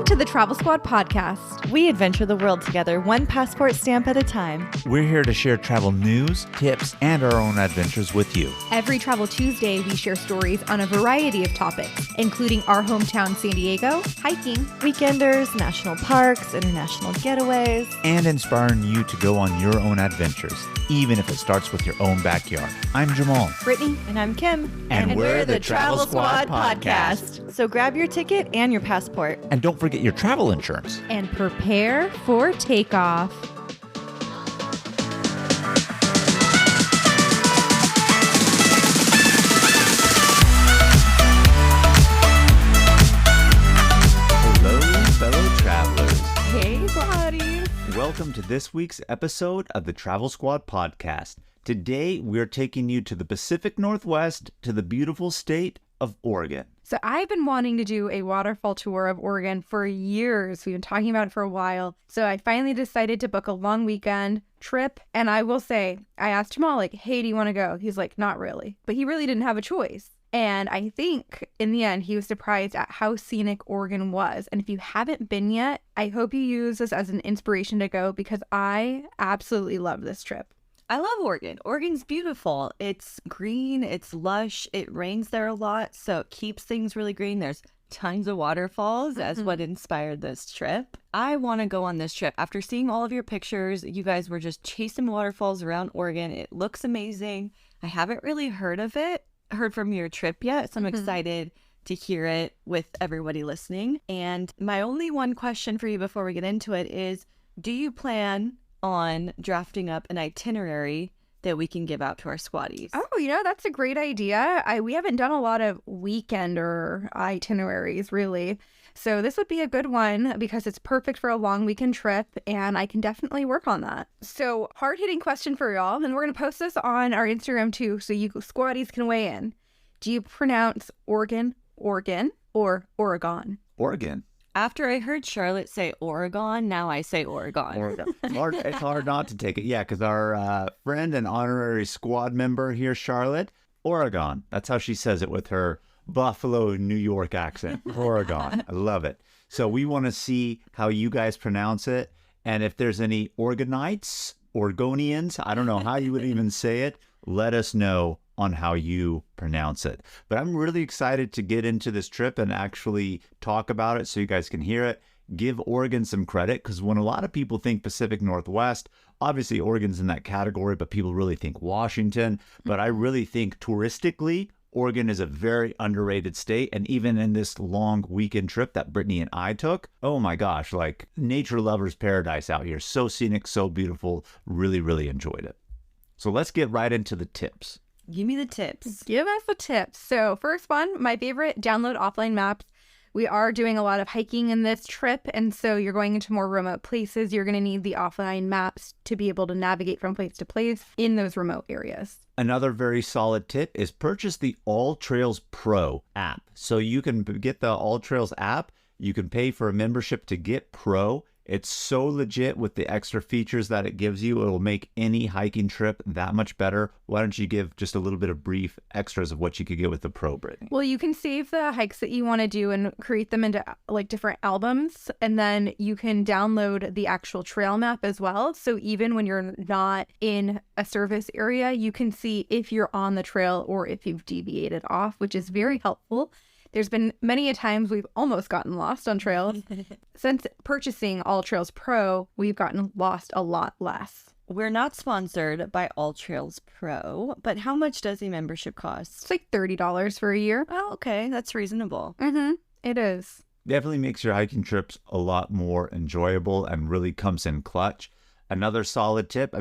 to the Travel Squad podcast. We adventure the world together, one passport stamp at a time. We're here to share travel news, tips, and our own adventures with you. Every Travel Tuesday, we share stories on a variety of topics, including our hometown San Diego, hiking, weekenders, national parks, international getaways, and inspiring you to go on your own adventures, even if it starts with your own backyard. I'm Jamal. Brittany. And I'm Kim. And we're the Travel Squad podcast. So grab your ticket and your passport. And don't forget your travel insurance. And prepare for takeoff. Hello, fellow travelers. Hey, buddy. Welcome to this week's episode of the Travel Squad podcast. Today, we're taking you to the Pacific Northwest, to the beautiful state of Oregon. So I've been wanting to do a waterfall tour of Oregon for years. We've been talking about it for a while. So I finally decided to book a long weekend trip. And I will say, I asked Jamal, like, hey, do you want to go? He's like, not really. But he really didn't have a choice. And I think in the end, he was surprised at how scenic Oregon was. And if you haven't been yet, I hope you use this as an inspiration to go because I absolutely love this trip. I love Oregon. Oregon's beautiful. It's green, it's lush, it rains there a lot, so it keeps things really green. There's tons of waterfalls as what inspired this trip. I want to go on this trip. After seeing all of your pictures, you guys were just chasing waterfalls around Oregon. It looks amazing. I haven't really heard from your trip yet, so I'm excited to hear it with everybody listening. And my only one question for you before we get into it is, do you plan on drafting up an itinerary that we can give out to our squaddies? Oh, that's a great idea. We haven't done a lot of weekender itineraries, really. So this would be a good one because it's perfect for a long weekend trip, and I can definitely work on that. So hard-hitting question for y'all, and we're going to post this on our Instagram too, so you squaddies can weigh in. Do you pronounce Oregon, or Oregon? Oregon. After I heard Charlotte say Oregon, now I say Oregon. It's hard not to take it. Yeah, because our friend and honorary squad member here, Charlotte, Oregon. That's how she says it with her Buffalo, New York accent. Oregon. I love it. So we want to see how you guys pronounce it. And if there's any Oregonites, Oregonians, I don't know how you would even say it, let us know on how you pronounce it. But I'm really excited to get into this trip and actually talk about it so you guys can hear it. Give Oregon some credit, because when a lot of people think Pacific Northwest, obviously Oregon's in that category, but people really think Washington. But I really think touristically, Oregon is a very underrated state. And even in this long weekend trip that Brittany and I took, oh my gosh, like nature lover's paradise out here. So scenic, so beautiful. Really, really enjoyed it. So let's get right into the tips. Give me the tips. Give us the tips. So first one, my favorite, download offline maps. We are doing a lot of hiking in this trip, and so you're going into more remote places. You're going to need the offline maps to be able to navigate from place to place in those remote areas. Another very solid tip is purchase the All Trails Pro app. So you can get the All Trails app. You can pay for a membership to get Pro. It's so legit with the extra features that it gives you. It will make any hiking trip that much better. Why don't you give just a little bit of brief extras of what you could get with the Pro, Brittany? Well, you can save the hikes that you want to do and create them into like different albums. And then you can download the actual trail map as well. So even when you're not in a service area, you can see if you're on the trail or if you've deviated off, which is very helpful. There's been many a times we've almost gotten lost on trails. Since purchasing All Trails Pro, we've gotten lost a lot less. We're not sponsored by All Trails Pro, but how much does a membership cost? It's like $30 for a year. Oh, okay. That's reasonable. It is. Definitely makes your hiking trips a lot more enjoyable and really comes in clutch. Another solid tip,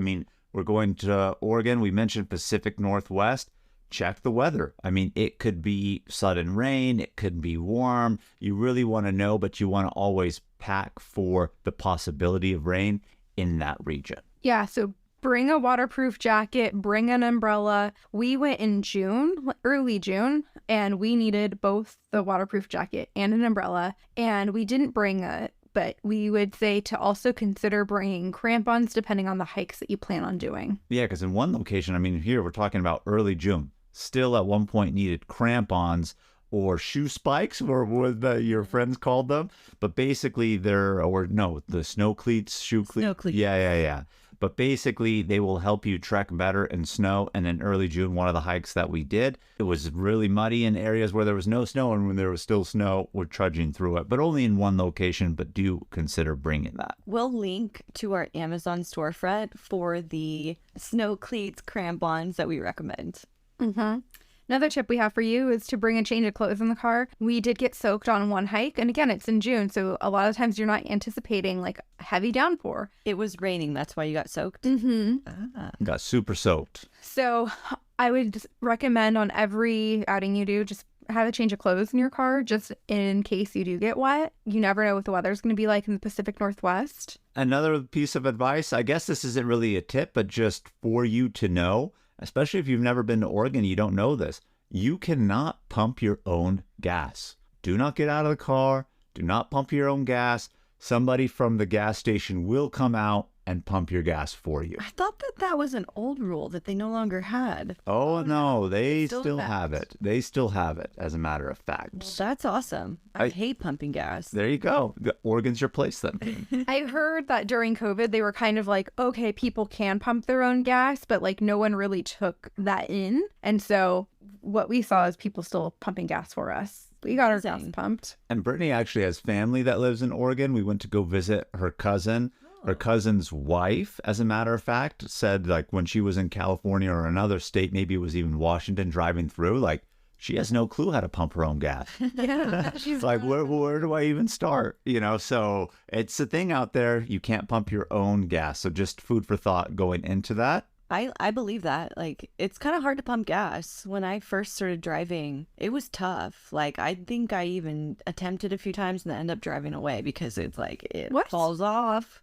we're going to Oregon. We mentioned Pacific Northwest. Check the weather. It could be sudden rain. It could be warm. You really want to know, but you want to always pack for the possibility of rain in that region. Yeah, so bring a waterproof jacket, bring an umbrella. We went in June, early June, and we needed both the waterproof jacket and an umbrella, and we didn't bring it. But we would say to also consider bringing crampons depending on the hikes that you plan on doing. Yeah, because in one location, here we're talking about early June. Still at one point needed crampons or shoe spikes, or what your friends called them. But basically, the snow cleats, shoe cleats. Snow cleats. Yeah. But basically, they will help you trek better in snow. And in early June, one of the hikes that we did, it was really muddy in areas where there was no snow. And when there was still snow, we're trudging through it, but only in one location. But do consider bringing that. We'll link to our Amazon storefront for the snow cleats crampons that we recommend. Mm-hmm. Another tip we have for you is to bring a change of clothes in the car. We did get soaked on one hike. And again, it's in June. So a lot of times you're not anticipating like heavy downpour. It was raining. That's why you got soaked. Mm-hmm. Got super soaked. So I would just recommend on every outing you do, just have a change of clothes in your car just in case you do get wet. You never know what the weather's going to be like in the Pacific Northwest. Another piece of advice, I guess this isn't really a tip, but just for you to know, especially if you've never been to Oregon, you don't know this. You cannot pump your own gas. Do not get out of the car. Do not pump your own gas. Somebody from the gas station will come out and pump your gas for you. I thought that was an old rule that they no longer had. Oh, no, they Still still fact. have it. They still have it, as a matter of fact. Well, that's awesome. I hate pumping gas. There you go. Oregon's your place then. I heard that during COVID, they were kind of like, okay, people can pump their own gas, but like no one really took that in. And so what we saw is people still pumping gas for us. We got our gas Amazing. pumped. And Brittany actually has family that lives in Oregon. We went to go visit her cousin. Her cousin's wife, as a matter of fact, said like when she was in California or another state, maybe it was even Washington, driving through, like she has no clue how to pump her own gas. Yeah. It's like, where do I even start? So it's a thing out there. You can't pump your own gas. So just food for thought going into that. I believe that. Like, it's kind of hard to pump gas. When I first started driving, it was tough. Like, I think I even attempted a few times and then end up driving away because it's like, it What? falls off.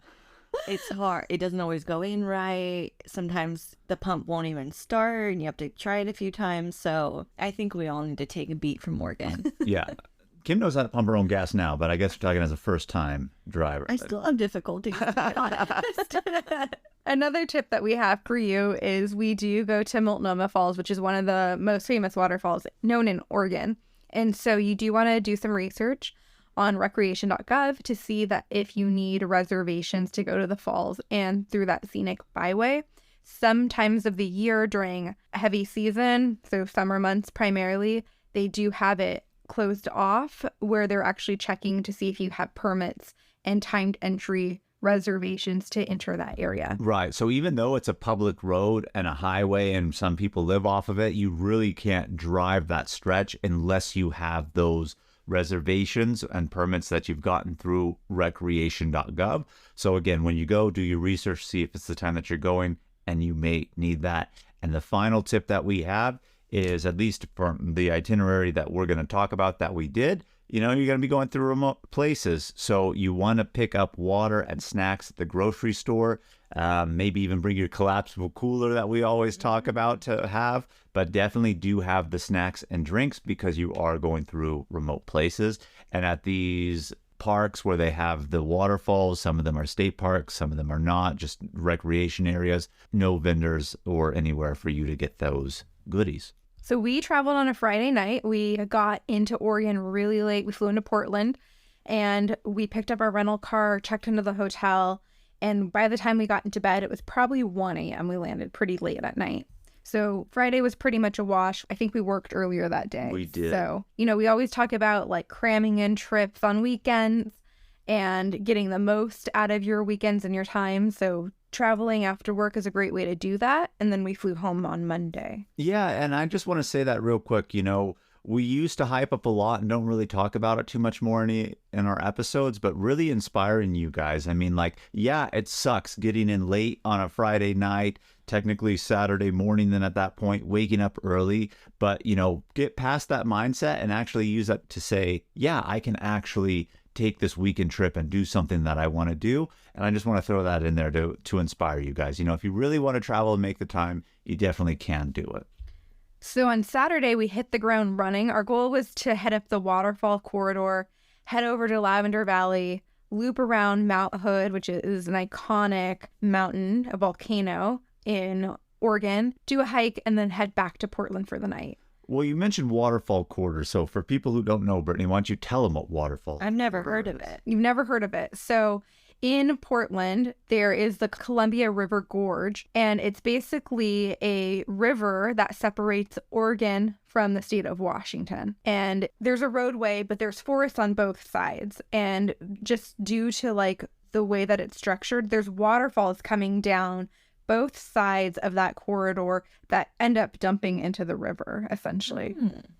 It's hard. It doesn't always go in right. Sometimes the pump won't even start and you have to try it a few times. So I think we all need to take a beat from Morgan. Yeah. Kim knows how to pump her own gas now, but I guess you're talking as a first-time driver. I still have difficulty. to be honest. Another tip that we have for you is we do go to Multnomah Falls, which is one of the most famous waterfalls known in Oregon. And so you do want to do some research on recreation.gov to see that if you need reservations to go to the falls and through that scenic byway. Some times of the year during heavy season, so summer months primarily, they do have it closed off where they're actually checking to see if you have permits and timed entry reservations to enter that area. Right. So even though it's a public road and a highway and some people live off of it, you really can't drive that stretch unless you have those reservations and permits that you've gotten through recreation.gov. So again, when you go, do your research, see if it's the time that you're going, and you may need that. And the final tip that we have is, at least from the itinerary that we're going to talk about that we did, you're going to be going through remote places. So you want to pick up water and snacks at the grocery store. Maybe even bring your collapsible cooler that we always talk about to have, but definitely do have the snacks and drinks because you are going through remote places. And at these parks where they have the waterfalls, some of them are state parks, some of them are not, just recreation areas, no vendors or anywhere for you to get those goodies. So we traveled on a Friday night. We got into Oregon really late. We flew into Portland and we picked up our rental car, checked into the hotel. And by the time we got into bed, it was probably 1 a.m. We landed pretty late at night. So Friday was pretty much a wash. I think we worked earlier that day. We did. So, we always talk about like cramming in trips on weekends and getting the most out of your weekends and your time. So traveling after work is a great way to do that. And then we flew home on Monday. Yeah, and I just want to say that real quick. We used to hype up a lot and don't really talk about it too much more in our episodes, but really inspiring you guys. I mean, yeah, it sucks getting in late on a Friday night, technically Saturday morning, then at that point, waking up early. But, get past that mindset and actually use that to say, yeah, I can actually take this weekend trip and do something that I want to do. And I just want to throw that in there to inspire you guys. If you really want to travel and make the time, you definitely can do it. So on Saturday, we hit the ground running. Our goal was to head up the waterfall corridor, head over to Lavender Valley, loop around Mount Hood, which is an iconic mountain, a volcano in Oregon, do a hike, and then head back to Portland for the night. Well, you mentioned waterfall quarter. So for people who don't know, Brittany, why don't you tell them what waterfall? I've never heard of it. You've never heard of it. So in Portland, there is the Columbia River Gorge, and it's basically a river that separates Oregon from the state of Washington. And there's a roadway, but there's forests on both sides. And just due to like the way that it's structured, there's waterfalls coming down both sides of that corridor that end up dumping into the river, essentially.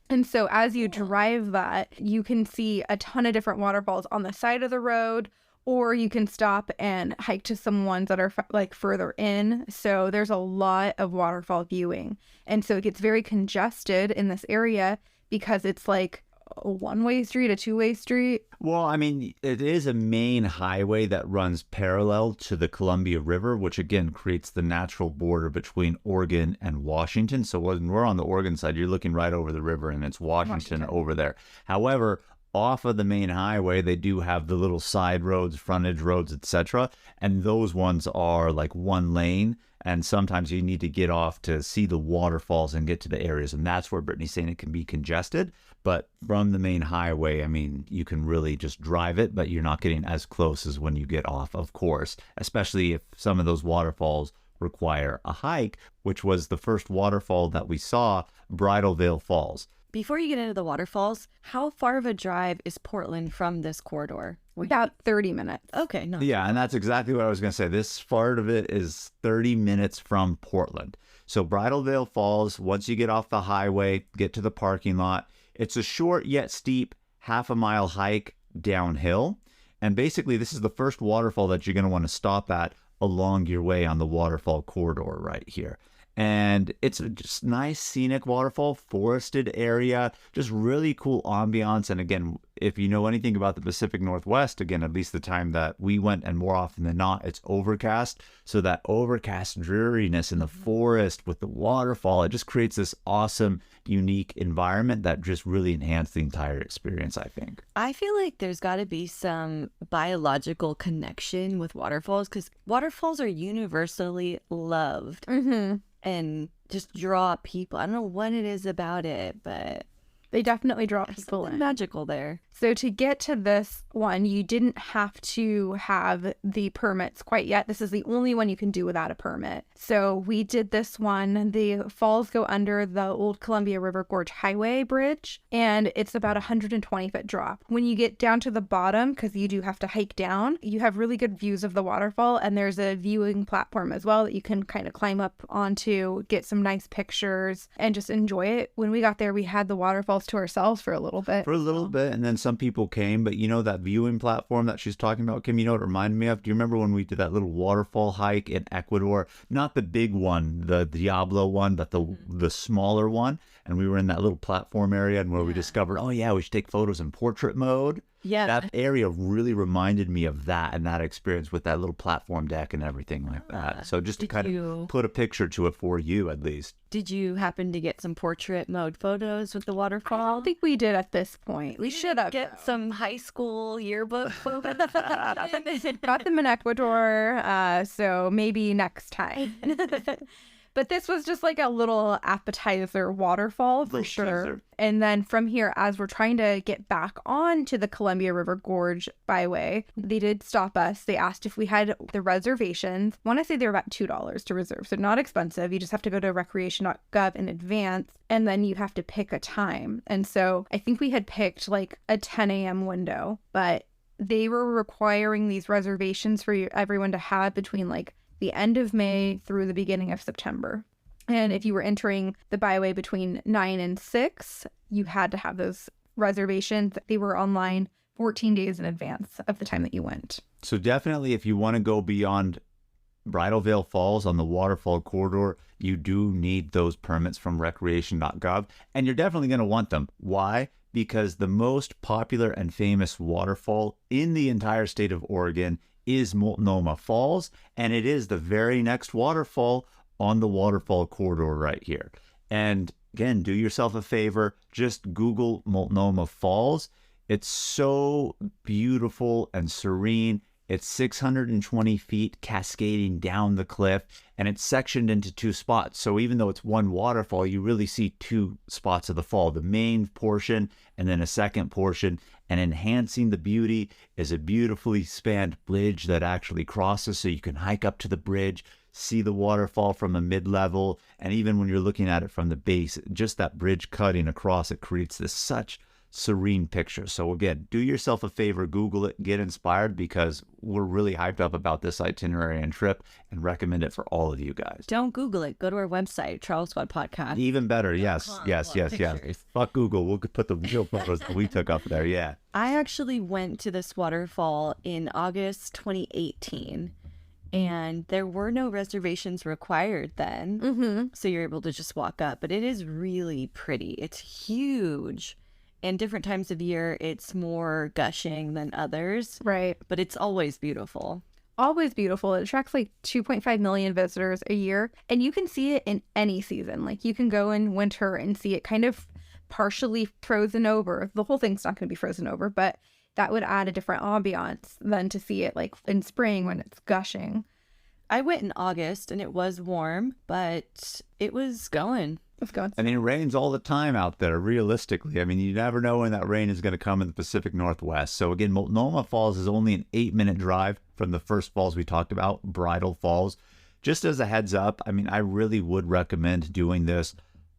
And so as you drive that, you can see a ton of different waterfalls on the side of the road, or you can stop and hike to some ones that are like further in. So there's a lot of waterfall viewing. And so it gets very congested in this area because it's like a one-way street, a two-way street. Well, I mean, it is a main highway that runs parallel to the Columbia River, which again creates the natural border between Oregon and Washington. So when we're on the Oregon side, you're looking right over the river and it's Washington over there. However, off of the main highway, they do have the little side roads, frontage roads, etc. And those ones are like one lane. And sometimes you need to get off to see the waterfalls and get to the areas. And that's where Brittany's saying it can be congested. But from the main highway, I mean, you can really just drive it, but you're not getting as close as when you get off, of course, especially if some of those waterfalls require a hike, which was the first waterfall that we saw, Bridal Falls. Before you get into the waterfalls, how far of a drive is Portland from this corridor? About 30 minutes. Okay, no. Yeah, and that's exactly what I was going to say. This part of it is 30 minutes from Portland. So Bridal Falls, once you get off the highway, get to the parking lot, it's a short yet steep half-a-mile hike downhill. And basically, this is the first waterfall that you're going to want to stop at along your way on the waterfall corridor right here. And it's a just nice scenic waterfall, forested area, just really cool ambiance. And again, if you know anything about the Pacific Northwest, again, at least the time that we went, and more often than not, it's overcast. So that overcast dreariness in the forest with the waterfall, it just creates this awesome, unique environment that just really enhanced the entire experience, I think. I feel like there's got to be some biological connection with waterfalls because waterfalls are universally loved. And just draw people. I don't know what it is about it, but they definitely draw people something in. Magical there. So to get to this one, you didn't have to have the permits quite yet. This is the only one you can do without a permit. So we did this one. The falls go under the old Columbia River Gorge Highway Bridge, and it's about 120-foot drop. When you get down to the bottom, because you do have to hike down, you have really good views of the waterfall, and there's a viewing platform as well that you can kind of climb up onto, get some nice pictures, and just enjoy it. When we got there, we had the waterfalls to ourselves for a little bit. And then some people came, but you know that viewing platform that she's talking about, Kim, you know what it reminded me of? Do you remember when we did that little waterfall hike in Ecuador? Not the big one, the Diablo one, but the smaller one. And we were in that little platform area and where we discovered, oh yeah, we should take photos in portrait mode. Yeah. That area really reminded me of that and that experience with that little platform deck and everything like that. So just to kind of put a picture to it for you, at least. Did you happen to get some portrait mode photos with the waterfall? I don't think we did at this point. We should have. Get some high school yearbook photos. Got them in Ecuador, so maybe next time. But this was just like a little appetizer waterfall for sure. And then from here, as we're trying to get back on to the Columbia River Gorge byway, they did stop us. They asked if we had the reservations. I want to say they were about $2 to reserve. So not expensive. You just have to go to recreation.gov in advance, and then you have to pick a time. And so I think we had picked like a 10 a.m. window, but they were requiring these reservations for everyone to have between like the end of May through the beginning of September. And if you were entering the byway between 9 and 6, you had to have those reservations. They were online 14 days in advance of the time that you went. So definitely if you want to go beyond Bridal Falls on the waterfall corridor, you do need those permits from recreation.gov. And you're definitely going to want them. Why? Because the most popular and famous waterfall in the entire state of Oregon is Multnomah Falls, and it is the very next waterfall on the waterfall corridor right here. And again, do yourself a favor, just Google Multnomah Falls. It's so beautiful and serene. It's 620 feet cascading down the cliff, and it's sectioned into two spots. So even though it's one waterfall, you really see two spots of the fall, the main portion and then a second portion. And enhancing the beauty is a beautifully spanned bridge that actually crosses, so you can hike up to the bridge, see the waterfall from a mid-level, and even when you're looking at it from the base, just that bridge cutting across, it creates this such serene picture. So again, do yourself a favor, Google it, get inspired, because we're really hyped up about this itinerary and trip and recommend it for all of you guys. Don't Google it. Go to our website, Travel Squad Podcast. Even better. Yes. Fuck Google. We'll put the real photos that we took up there. Yeah. I actually went to this waterfall in August 2018. And there were no reservations required then. So you're able to just walk up. But it is really pretty. It's huge. And different times of year, it's more gushing than others. Right. But it's always beautiful. Always beautiful. It attracts like 2.5 million visitors a year. And you can see it in any season. Like you can go in winter and see it kind of partially frozen over. The whole thing's not going to be frozen over, but that would add a different ambiance than to see it like in spring when it's gushing. I went in August and it was warm, but it was going. Let's go. I mean, it rains all the time out there, realistically. I mean, you never know when that rain is going to come in the Pacific Northwest. So again, Multnomah Falls is only an 8-minute drive from the first falls we talked about, Bridal Falls. Just as a heads up, I mean, I really would recommend doing this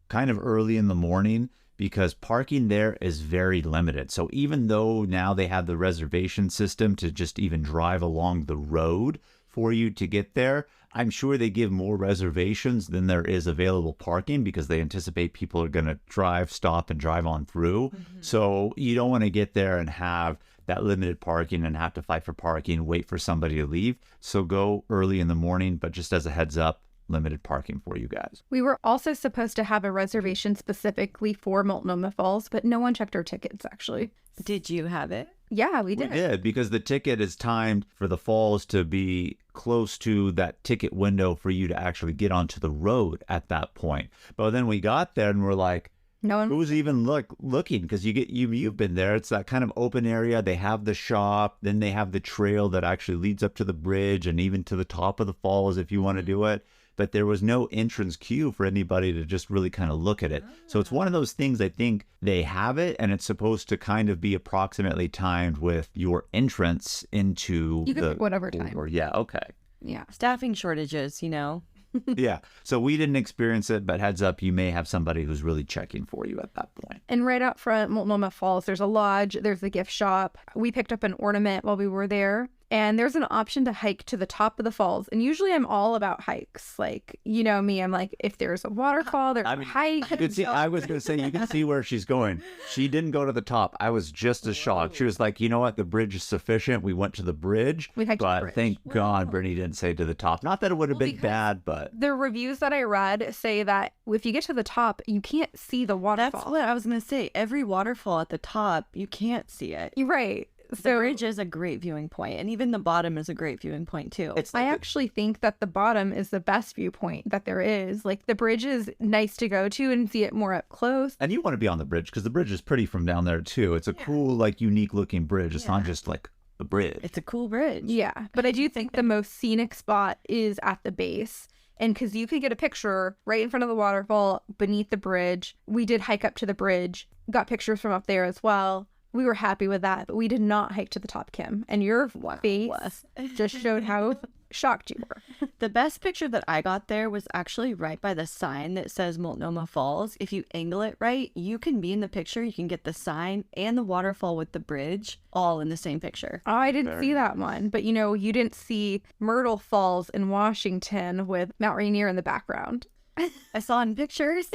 kind of early in the morning, because parking there is very limited. So even though now they have the reservation system to just even drive along the road for you to get there, I'm sure they give more reservations than there is available parking, because they anticipate people are going to drive, stop, and drive on through. So you don't want to get there and have that limited parking and have to fight for parking, wait for somebody to leave. So go early in the morning, but just as a heads up, limited parking for you guys. We were also supposed to have a reservation specifically for Multnomah Falls, but no one checked our tickets, actually. Did you have it? Yeah, we did. We did, because the ticket is timed for the falls to be close to that ticket window for you to actually get onto the road at that point. But then we got there and we're like, No one. who's even looking? Because you've been there. It's that kind of open area. They have the shop, then they have the trail that actually leads up to the bridge and even to the top of the falls if you want to do it. But there was no entrance queue for anybody to just really kind of look at it. So it's one of those things, I think they have it, and it's supposed to kind of be approximately timed with your entrance into You can pick whatever time. Yeah, okay. Yeah. Staffing shortages, you know. Yeah. So we didn't experience it, but heads up, you may have somebody who's really checking for you at that point. And right out front, Multnomah Falls, there's a lodge, there's a gift shop. We picked up an ornament while we were there. And there's an option to hike to the top of the falls. And usually I'm all about hikes. Like, you know me, I'm like, if there's a waterfall, there's a hike. You could see, I was going to say, you can see where she's going. She didn't go to the top. I was just as shocked. She was like, you know what? The bridge is sufficient. We went to the bridge. We hiked to the but bridge. thank God Brittany didn't say to the top. Not that it would have been bad, but The reviews that I read say that if you get to the top, you can't see the waterfall. That's what I was going to say. Every waterfall at the top, you can't see it. You're right. The So bridge is a great viewing point, and even the bottom is a great viewing point too. it's I like actually think that the bottom is the best viewpoint that there is. Like the bridge is nice to go to and see it more up close. and you want to be on the bridge because the bridge is pretty from down there too. It's a cool, like, unique looking bridge. It's not just like a bridge. It's a cool bridge. Yeah, but I do think the most scenic spot is at the base. And because you could get a picture right in front of the waterfall beneath the bridge. We did hike up to the bridge, got pictures from up there as well. We were happy with that, but we did not hike to the top, Kim. And your face just showed how shocked you were. The best picture that I got there was actually right by the sign that says Multnomah Falls. If you angle it right, you can be in the picture. You can get the sign and the waterfall with the bridge all in the same picture. Oh, I didn't see that one. But, you know, you didn't see Myrtle Falls in Washington with Mount Rainier in the background. I saw in pictures.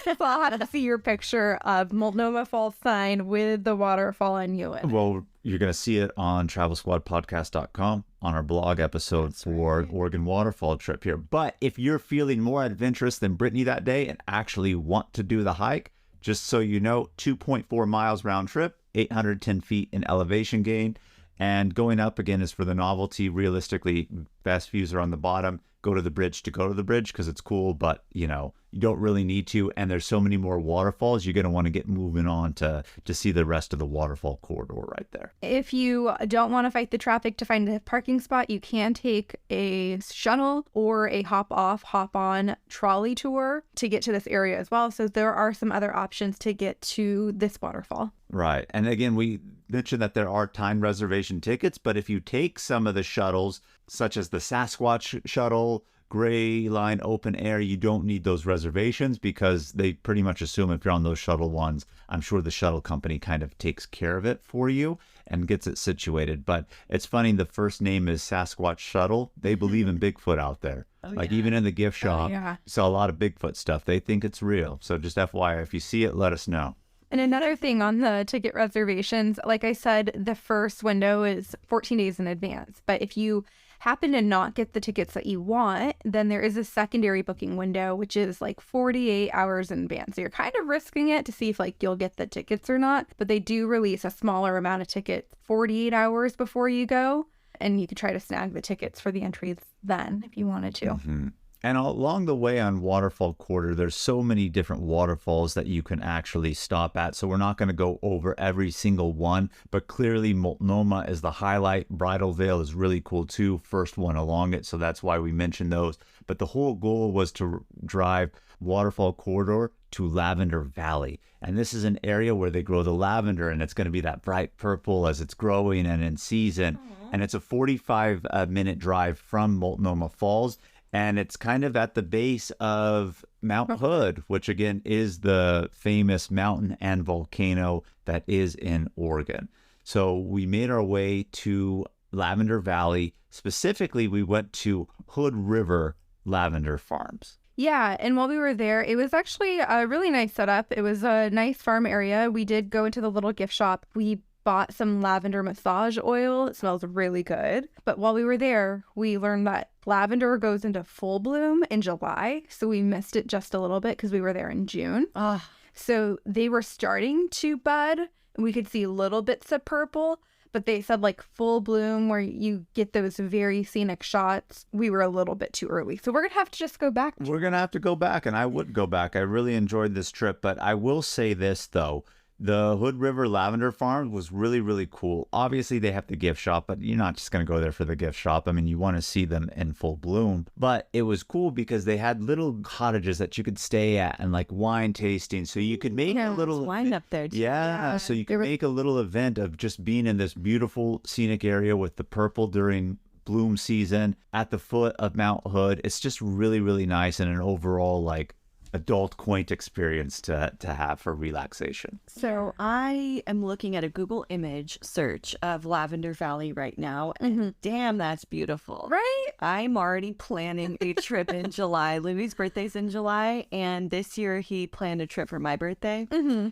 So I'll have to see your picture of Multnomah Falls sign with the waterfall and you in. Well, you're going to see it on travelsquadpodcast.com on our blog episode for Oregon waterfall trip here. But if you're feeling more adventurous than Brittany that day and actually want to do the hike, just so you know, 2.4 miles round trip, 810 feet in elevation gain. And going up again is for the novelty. Realistically, best views are on the bottom. go to the bridge to go to the bridge because it's cool, but you don't really need to. And there's so many more waterfalls, you're going to want to get moving on to see the rest of the waterfall corridor right there. If you don't want to fight the traffic to find a parking spot, you can take a shuttle or a hop off, hop on trolley tour to get to this area as well. So there are some other options to get to this waterfall. Right. And again, we mentioned that there are time reservation tickets, but if you take some of the shuttles, such as the Sasquatch shuttle, Gray Line Open Air, you don't need those reservations because they pretty much assume if you're on those shuttle ones, I'm sure the shuttle company kind of takes care of it for you and gets it situated. But it's funny, the first name is Sasquatch Shuttle. They believe in Bigfoot out there. Even in the gift shop, you saw a lot of Bigfoot stuff. They think it's real. So just FYI, if you see it, let us know. And another thing on the ticket reservations, like I said, the first window is 14 days in advance. But if you happen to not get the tickets that you want, then there is a secondary booking window, which is like 48 hours in advance. So you're kind of risking it to see if like you'll get the tickets or not. But they do release a smaller amount of tickets 48 hours before you go. And you could try to snag the tickets for the entries then if you wanted to. Mm-hmm. And along the way on Waterfall Quarter, there's so many different waterfalls that you can actually stop at. So we're not going to go over every single one, but clearly Multnomah is the highlight. Bridal Veil is really cool too, first one along it. So that's why we mentioned those. But the whole goal was to drive Waterfall Corridor to Lavender Valley. And this is an area where they grow the lavender, and it's going to be that bright purple as it's growing and in season. Aww. And it's a 45-minute drive from Multnomah Falls. And it's kind of at the base of Mount Hood, which again is the famous mountain and volcano that is in Oregon. So we made our way to Lavender Valley. Specifically, we went to Hood River Lavender Farms. Yeah, and while we were there, it was actually a really nice setup. It was a nice farm area. We did go into the little gift shop. We bought some lavender massage oil. It smells really good. But while we were there, we learned that lavender goes into full bloom in July. So we missed it just a little bit because we were there in June. So they were starting to bud. We could see little bits of purple, but they said like full bloom where you get those very scenic shots. We were a little bit too early. So we're going to have to just go back. We're going to have to go back, and I would go back. I really enjoyed this trip, but I will say this though. The Hood River Lavender Farm was really, really cool. Obviously, they have the gift shop, but you're not just going to go there for the gift shop. I mean, you want to see them in full bloom. But it was cool because they had little cottages that you could stay at and like wine tasting. So you could make a little wine up there too. Yeah, so you could make a little event of just being in this beautiful scenic area with the purple during bloom season at the foot of Mount Hood. It's just really, really nice and an overall like adult quaint experience to have for relaxation. So I am looking at a Google image search of Lavender Valley right now, and damn, that's beautiful. Right? I'm already planning a trip in July. Louis' birthday's in July, and this year he planned a trip for my birthday.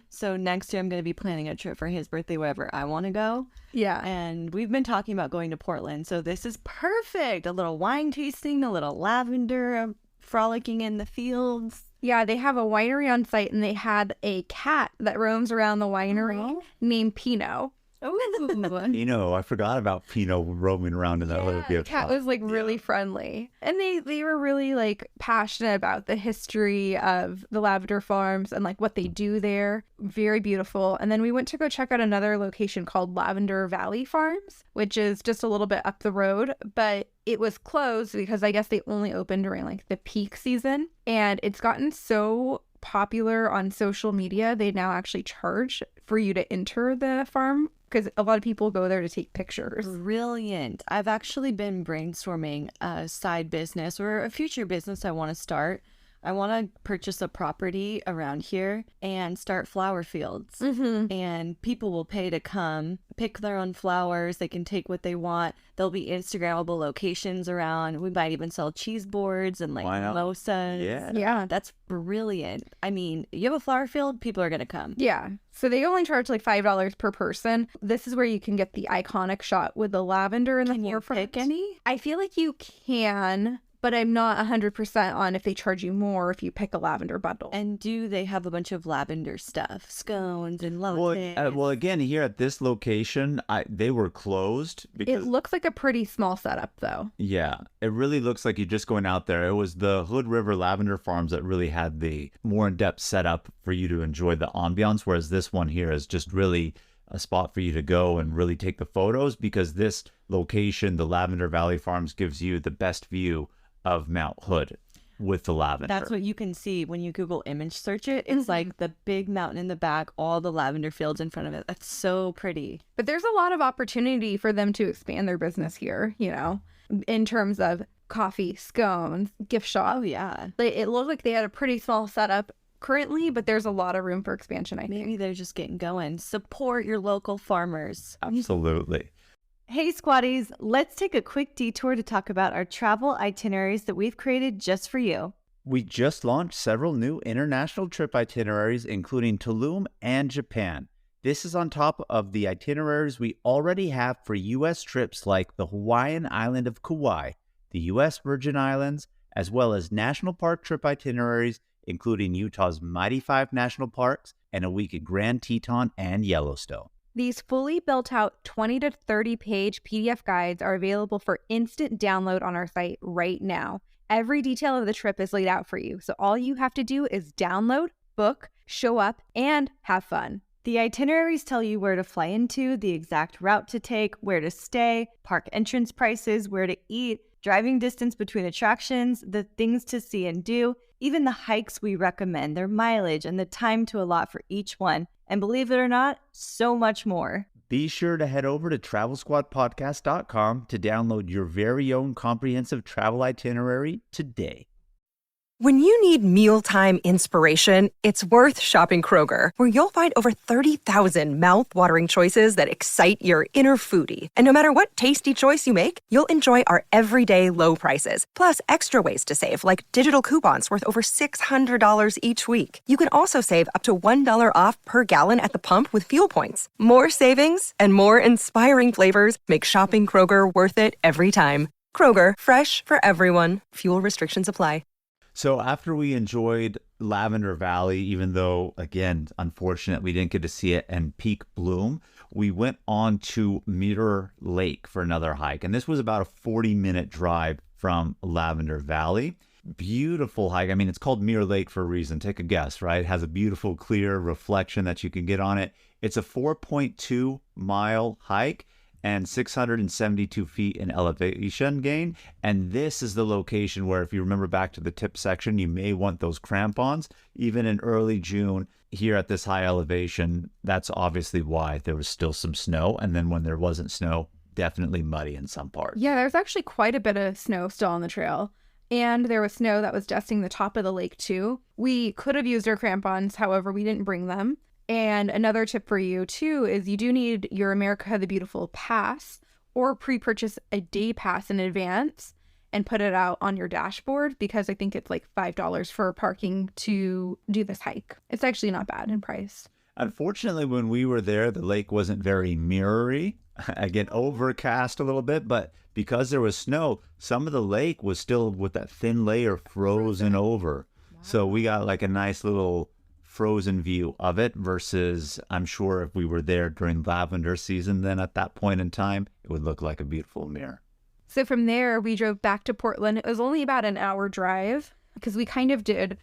So next year I'm going to be planning a trip for his birthday wherever I want to go. Yeah. And we've been talking about going to Portland, so this is perfect. A little wine tasting, a little lavender, frolicking in the fields. Yeah, they have a winery on site, and they had a cat that roams around the winery named Pinot. Pinot, I forgot about Pinot roaming around in that little gift shop. The cat was like really friendly. And they were really like passionate about the history of the lavender farms and like what they do there. Very beautiful. And then we went to go check out another location called Lavender Valley Farms, which is just a little bit up the road, but it was closed because I guess they only opened during like the peak season. And it's gotten so popular on social media, they now actually charge for you to enter the farm because a lot of people go there to take pictures. Brilliant. I've actually been brainstorming a side business or a future business I want to start. I want to purchase a property around here and start flower fields. And people will pay to come pick their own flowers. They can take what they want. There'll be Instagrammable locations around. We might even sell cheese boards and like mimosas. Yeah. That's brilliant. I mean, you have a flower field, people are going to come. Yeah. So they only charge like $5 per person. This is where you can get the iconic shot with the lavender in the forefront. Can you pick any? I feel like you can, but I'm not 100% on if they charge you more if you pick a lavender bundle. And do they have a bunch of lavender stuff? Scones and lattes? Well, again, here at this location, they were closed because It looks like a pretty small setup, though. yeah, it really looks like you're just going out there. It was the Hood River Lavender Farms that really had the more in-depth setup for you to enjoy the ambiance, whereas this one here is just really a spot for you to go and really take the photos, because this location, the Lavender Valley Farms, gives you the best view of Mount Hood with the lavender. That's what you can see when you Google image search it. It's like the big mountain in the back, all the lavender fields in front of it. That's so pretty. But there's a lot of opportunity for them to expand their business here, you know, in terms of coffee, scones, gift shop. Oh, yeah. It looked like they had a pretty small setup currently, but there's a lot of room for expansion, I think. Maybe they're just getting going. Support your local farmers. Absolutely. Hey, Squatties, let's take a quick detour to talk about our travel itineraries that we've created just for you. We just launched several new international trip itineraries, including Tulum and Japan. This is on top of the itineraries we already have for U.S. trips like the Hawaiian island of Kauai, the U.S. Virgin Islands, as well as national park trip itineraries, including Utah's Mighty Five National Parks and a week at Grand Teton and Yellowstone. These fully built out 20 to 30 page PDF guides are available for instant download on our site right now. Every detail of the trip is laid out for you, so all you have to do is download, book, show up, and have fun. The itineraries tell you where to fly into, the exact route to take, where to stay, park entrance prices, where to eat, driving distance between attractions, the things to see and do, even the hikes we recommend, their mileage, and the time to allot for each one. And believe it or not, so much more. Be sure to head over to TravelSquadPodcast.com to download your very own comprehensive travel itinerary today. When you need mealtime inspiration, it's worth shopping Kroger, where you'll find over 30,000 mouth-watering choices that excite your inner foodie. And no matter what tasty choice you make, you'll enjoy our everyday low prices, plus extra ways to save, like digital coupons worth over $600 each week. You can also save up to $1 off per gallon at the pump with Viewpoints. More savings and more inspiring flavors make shopping Kroger worth it every time. Kroger, fresh for everyone. Fuel restrictions apply. So after we enjoyed Lavender Valley, even though, again, unfortunate we didn't get to see it in peak bloom, we went on to Mirror Lake for another hike. And this was about a 40-minute drive from Lavender Valley. Beautiful hike. I mean, it's called Mirror Lake for a reason. Take a guess, right? It has a beautiful, clear reflection that you can get on it. It's a 4.2-mile hike and 672 feet in elevation gain. And this is the location where, if you remember back to the tip section, you may want those crampons. Even in early June, here at this high elevation, that's obviously why there was still some snow. And then when there wasn't snow, definitely muddy in some parts. Yeah, there's actually quite a bit of snow still on the trail. And there was snow that was dusting the top of the lake too. We could have used our crampons, however, we didn't bring them. And another tip for you, too, is you do need your America the Beautiful pass, or pre-purchase a day pass in advance and put it out on your dashboard, because I think it's like $5 for parking to do this hike. It's actually not bad in price. Unfortunately, when we were there, the lake wasn't very mirrory. Again, overcast a little bit, but because there was snow, some of the lake was still with that thin layer frozen over. Wow. So we got like a nice little frozen view of it, versus I'm sure if we were there during lavender season, then at that point in time, it would look like a beautiful mirror. So from there, we drove back to Portland. It was only about an hour drive, because we kind of did,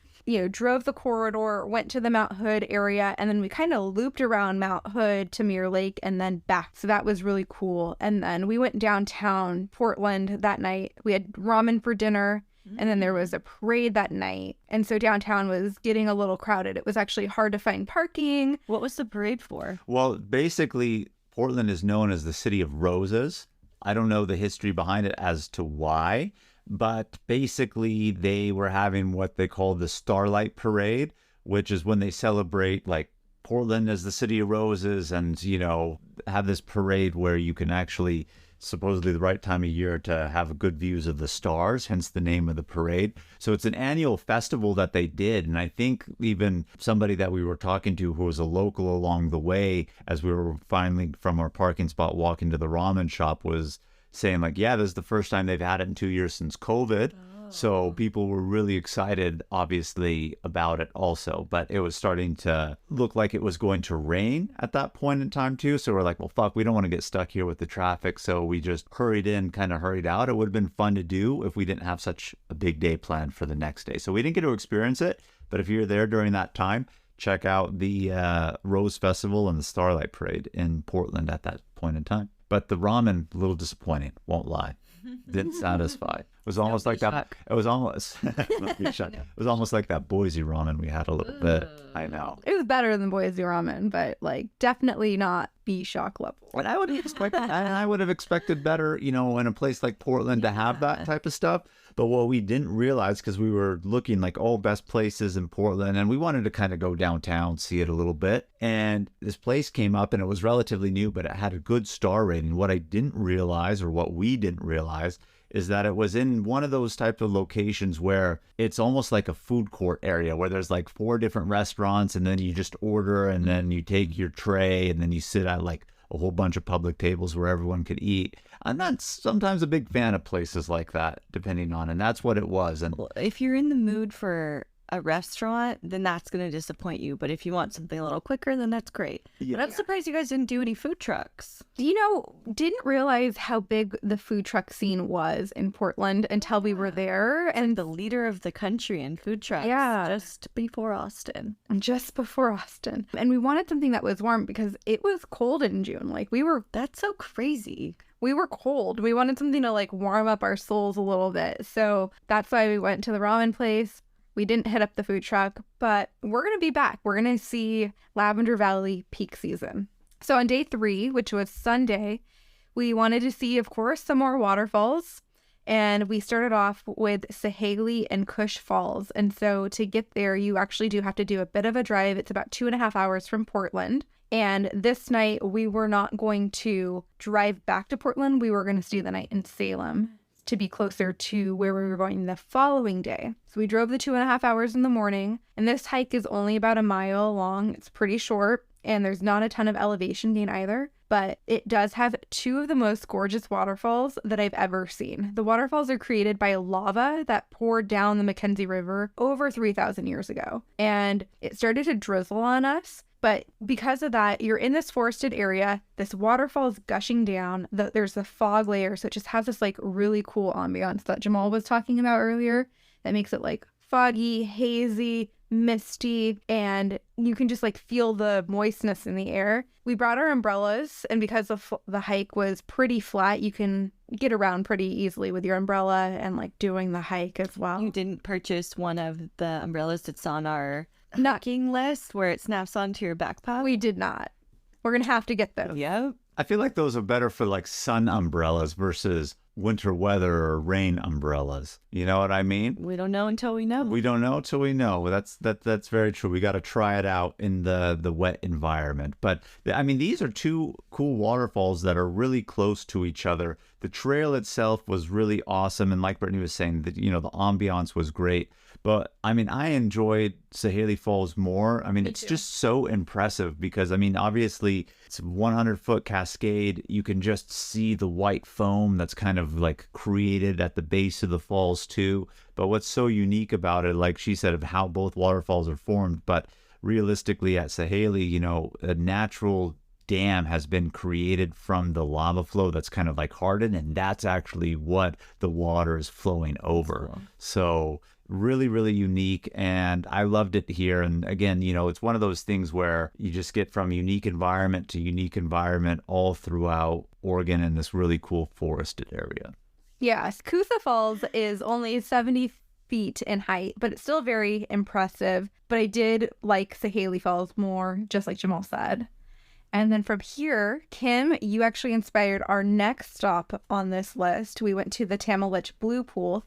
drove the corridor, went to the Mount Hood area, and then we kind of looped around Mount Hood to Mirror Lake and then back. So that was really cool. And then we went downtown Portland that night. We had ramen for dinner. And then there was a parade that night. And so downtown was getting a little crowded. It was actually hard to find parking. What was the parade for? Well, basically, Portland is known as the City of Roses. I don't know the history behind it as to why, but basically they were having what they call the Starlight Parade, which is when they celebrate like Portland as the City of Roses, and, have this parade where you can actually, supposedly the right time of year to have good views of the stars, hence the name of the parade. So it's an annual festival that they did. And I think even somebody that we were talking to who was a local along the way, as we were finally from our parking spot walking to the ramen shop, was saying like, yeah, this is the first time they've had it in 2 years since COVID. So people were really excited, obviously, about it also. But it was starting to look like it was going to rain at that point in time, too. So we're like, well, fuck, we don't want to get stuck here with the traffic. So we just hurried in, kind of hurried out. It would have been fun to do if we didn't have such a big day planned for the next day. So we didn't get to experience it. But if you're there during that time, check out the Rose Festival and the Starlight Parade in Portland at that point in time. But the ramen, a little disappointing, won't lie. Didn't satisfy. It was almost like that. It was almost. It was almost like that Boise ramen we had a little bit. I know. It was better than Boise ramen, but like definitely not B-Shock level. And I would have expected. I would have expected better, you know, in a place like Portland to have that type of stuff. But what we didn't realize, because we were looking like all best places in Portland, and we wanted to kind of go downtown, see it a little bit. And this place came up, and it was relatively new, but it had a good star rating. What I didn't realize, or what we didn't realize, is that it was in one of those types of locations where it's almost like a food court area where there's like 4 different restaurants, and then you just order, and then you take your tray, and then you sit at like a whole bunch of public tables where everyone could eat. I'm not sometimes a big fan of places like that, depending on, and that's what it was. And Well, if you're in the mood for a restaurant, then that's going to disappoint you. But if you want something a little quicker, then that's great. Yeah. But I'm surprised you guys didn't do any food trucks. You know, didn't realize how big the food truck scene was in Portland until we were there. And The leader of the country in food trucks. Yeah. Just before Austin. just before Austin. And we wanted something that was warm because it was cold in June. Like we were That's so crazy. cold. We wanted something to like warm up our souls a little bit. So that's why we went to the ramen place. We didn't hit up the food truck, but we're going to be back. We're going to see Lavender Valley peak season. So on day 3, which was Sunday, we wanted to see, of course, some more waterfalls. And we started off with Sahalie and Koosah Falls. And so to get there, you actually do have to do a bit of a drive. It's about 2.5 hours from Portland. And this night, we were not going to drive back to Portland. We were going to stay the night in Salem to be closer to where we were going the following day. So we drove the 2.5 hours in the morning. And this hike is only about a mile long. It's pretty short. And there's not a ton of elevation gain either. But it does have 2 of the most gorgeous waterfalls that I've ever seen. The waterfalls are created by lava that poured down the Mackenzie River over 3,000 years ago. And it started to drizzle on us. But because of that, you're in this forested area, this waterfall is gushing down, there's the fog layer, so it just has this like really cool ambiance that Jamal was talking about earlier that makes it like foggy, hazy, misty, and you can just like feel the moistness in the air. We brought our umbrellas, and because the hike was pretty flat, you can get around pretty easily with your umbrella and like doing the hike as well. You didn't purchase one of the umbrellas that's on our hiking list where it snaps onto your backpack? We did not. We're going to have to get those. Yep. I feel like those are better for like sun umbrellas versus winter weather or rain umbrellas. You know what I mean? We don't know until we know. We don't know till we know. That's very true. We got to try it out in the wet environment. But I mean, these are 2 cool waterfalls that are really close to each other. The trail itself was really awesome, and like Brittany was saying, that, you know, the ambiance was great. But I mean, I enjoyed Sahalie Falls more. I mean, it's just so impressive because, I mean, obviously it's a 100-foot cascade. You can just see the white foam that's kind of like created at the base of the falls too. But what's so unique about it, like she said, of how both waterfalls are formed, but realistically at Sahalie, you know, a natural dam has been created from the lava flow that's kind of like hardened, and that's actually what the water is flowing over. So really, really unique, and I loved it here. And again, you know, it's one of those things where you just get from unique environment to unique environment all throughout Oregon in this really cool forested area. Yes, Koosah Falls is only 70 feet in height, but it's still very impressive. But I did like Sahalie Falls more, just like Jamal said. And then from here, Kim, you actually inspired our next stop on this list. We went to the Tamolich Blue Pool.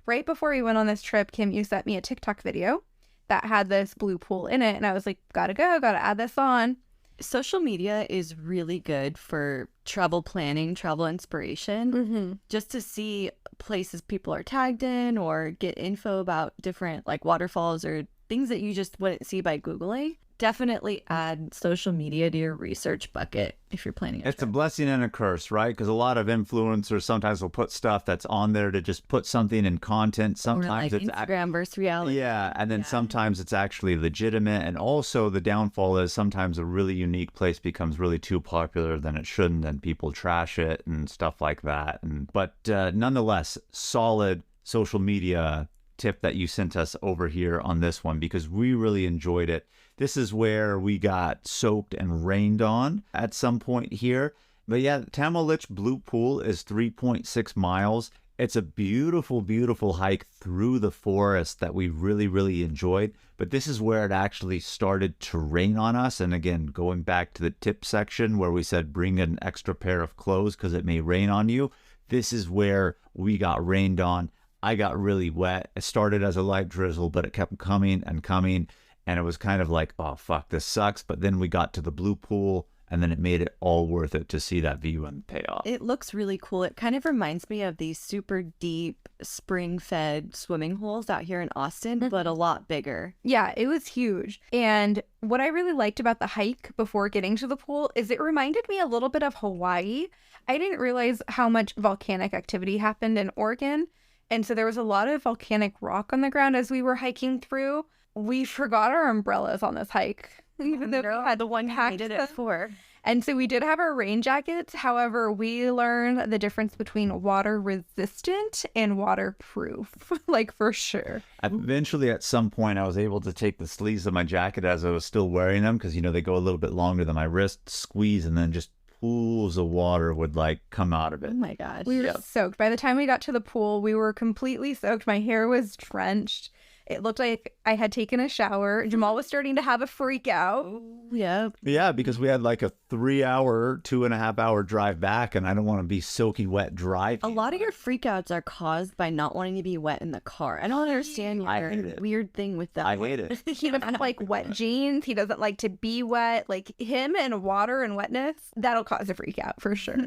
Right before we went on this trip, Kim, you sent me a TikTok video that had this blue pool in it. And I was like, gotta add this on. Social media is really good for travel planning, travel inspiration, just to see places people are tagged in or get info about different like waterfalls or things that you just wouldn't see by Googling. Definitely add social media to your research bucket if you're planning It's a blessing and a curse, right? Because a lot of influencers sometimes will put stuff that's on there to just put something in content. Sometimes or like it's Instagram versus reality. Yeah, and then sometimes it's actually legitimate. And also the downfall is sometimes a really unique place becomes really too popular than it shouldn't, and people trash it and stuff like that. But nonetheless, solid social media tip that you sent us over here on this one, because we really enjoyed it. This is where we got soaked and rained on at some point here. But yeah, Tamolich Blue Pool is 3.6 miles. It's a beautiful, beautiful hike through the forest that we really, really enjoyed. But this is where it actually started to rain on us. And again, going back to the tip section where we said bring an extra pair of clothes because it may rain on you. This is where we got rained on. I got really wet. It started as a light drizzle, but it kept coming and coming. And it was kind of like, oh, fuck, this sucks. But then we got to the blue pool, and then it made it all worth it to see that view and pay off. It looks really cool. It kind of reminds me of these super deep spring-fed swimming holes out here in Austin, but a lot bigger. Yeah, it was huge. And what I really liked about the hike before getting to the pool is it reminded me a little bit of Hawaii. I didn't realize how much volcanic activity happened in Oregon. And so there was a lot of volcanic rock on the ground as we were hiking through. We forgot our umbrellas on this hike, even though we had the one packed we did it them. for. And so we did have our rain jackets. However, we learned the difference between water resistant and waterproof, like for sure. Eventually, at some point, I was able to take the sleeves of my jacket as I was still wearing them because, they go a little bit longer than my wrist, squeeze, and then just pools of water would come out of it. Oh my gosh. We were soaked. By the time we got to the pool, we were completely soaked. My hair was drenched. It looked like I had taken a shower. Jamal was starting to have a freak out. Yeah. Yeah, because we had like a 3-hour, 2.5-hour drive back, and I don't want to be soaking wet driving. A lot of your freakouts are caused by not wanting to be wet in the car. I don't understand your weird thing with that. I hate it. He doesn't like wet jeans. He doesn't like to be wet. Like him and water and wetness, that'll cause a freak out for sure.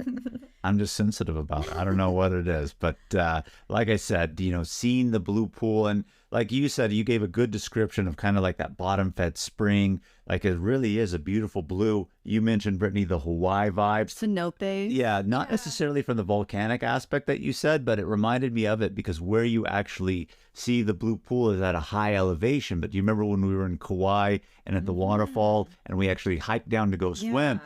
I'm just sensitive about it. I don't know what it is. But like I said, seeing the blue pool, and like you said, you gave a good description of kind of like that bottom-fed spring. Like it really is a beautiful blue. You mentioned, Brittany, the Hawaii vibes. Cenotes. Yeah, not necessarily from the volcanic aspect that you said, but it reminded me of it because where you actually see the blue pool is at a high elevation. But do you remember when we were in Kauai and at the waterfall and we actually hiked down to go swim?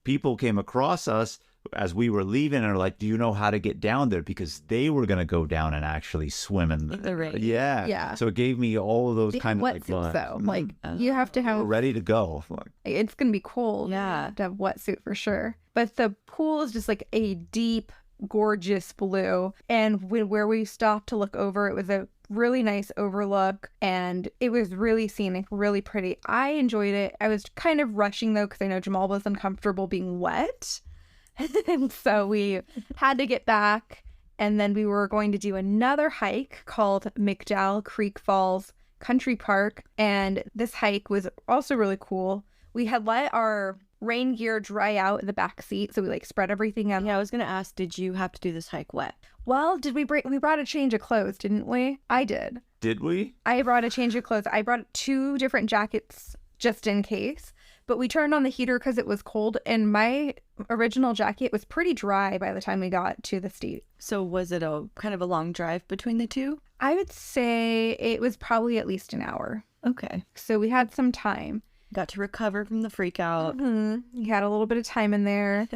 People came across us as we were leaving and are like, do you know how to get down there? Because they were going to go down and actually swim in the rain. Yeah. Yeah. So it gave me all of those kind of wetsuits though. Like you have to have we're ready to go. It's gonna be cold. Yeah. To have wetsuit for sure. But the pool is just like a deep, gorgeous blue. And where we stopped to look over, it was a really nice overlook and it was really scenic, really pretty. I enjoyed it. I was kind of rushing though because I know Jamal was uncomfortable being wet. And so we had to get back, and then we were going to do another hike called McDowell Creek Falls Country Park, and this hike was also really cool. We had let our rain gear dry out in the back seat, so we spread everything out. Yeah, I was gonna ask, did you have to do this hike wet? Well, we brought a change of clothes, didn't we? I did. Did we? I brought a change of clothes. I brought 2 different jackets just in case. But we turned on the heater because it was cold, and my original jacket was pretty dry by the time we got to the steep. So was it a kind of a long drive between the two? I would say it was probably at least an hour. Okay. So we had some time. Got to recover from the freak out. We had a little bit of time in there.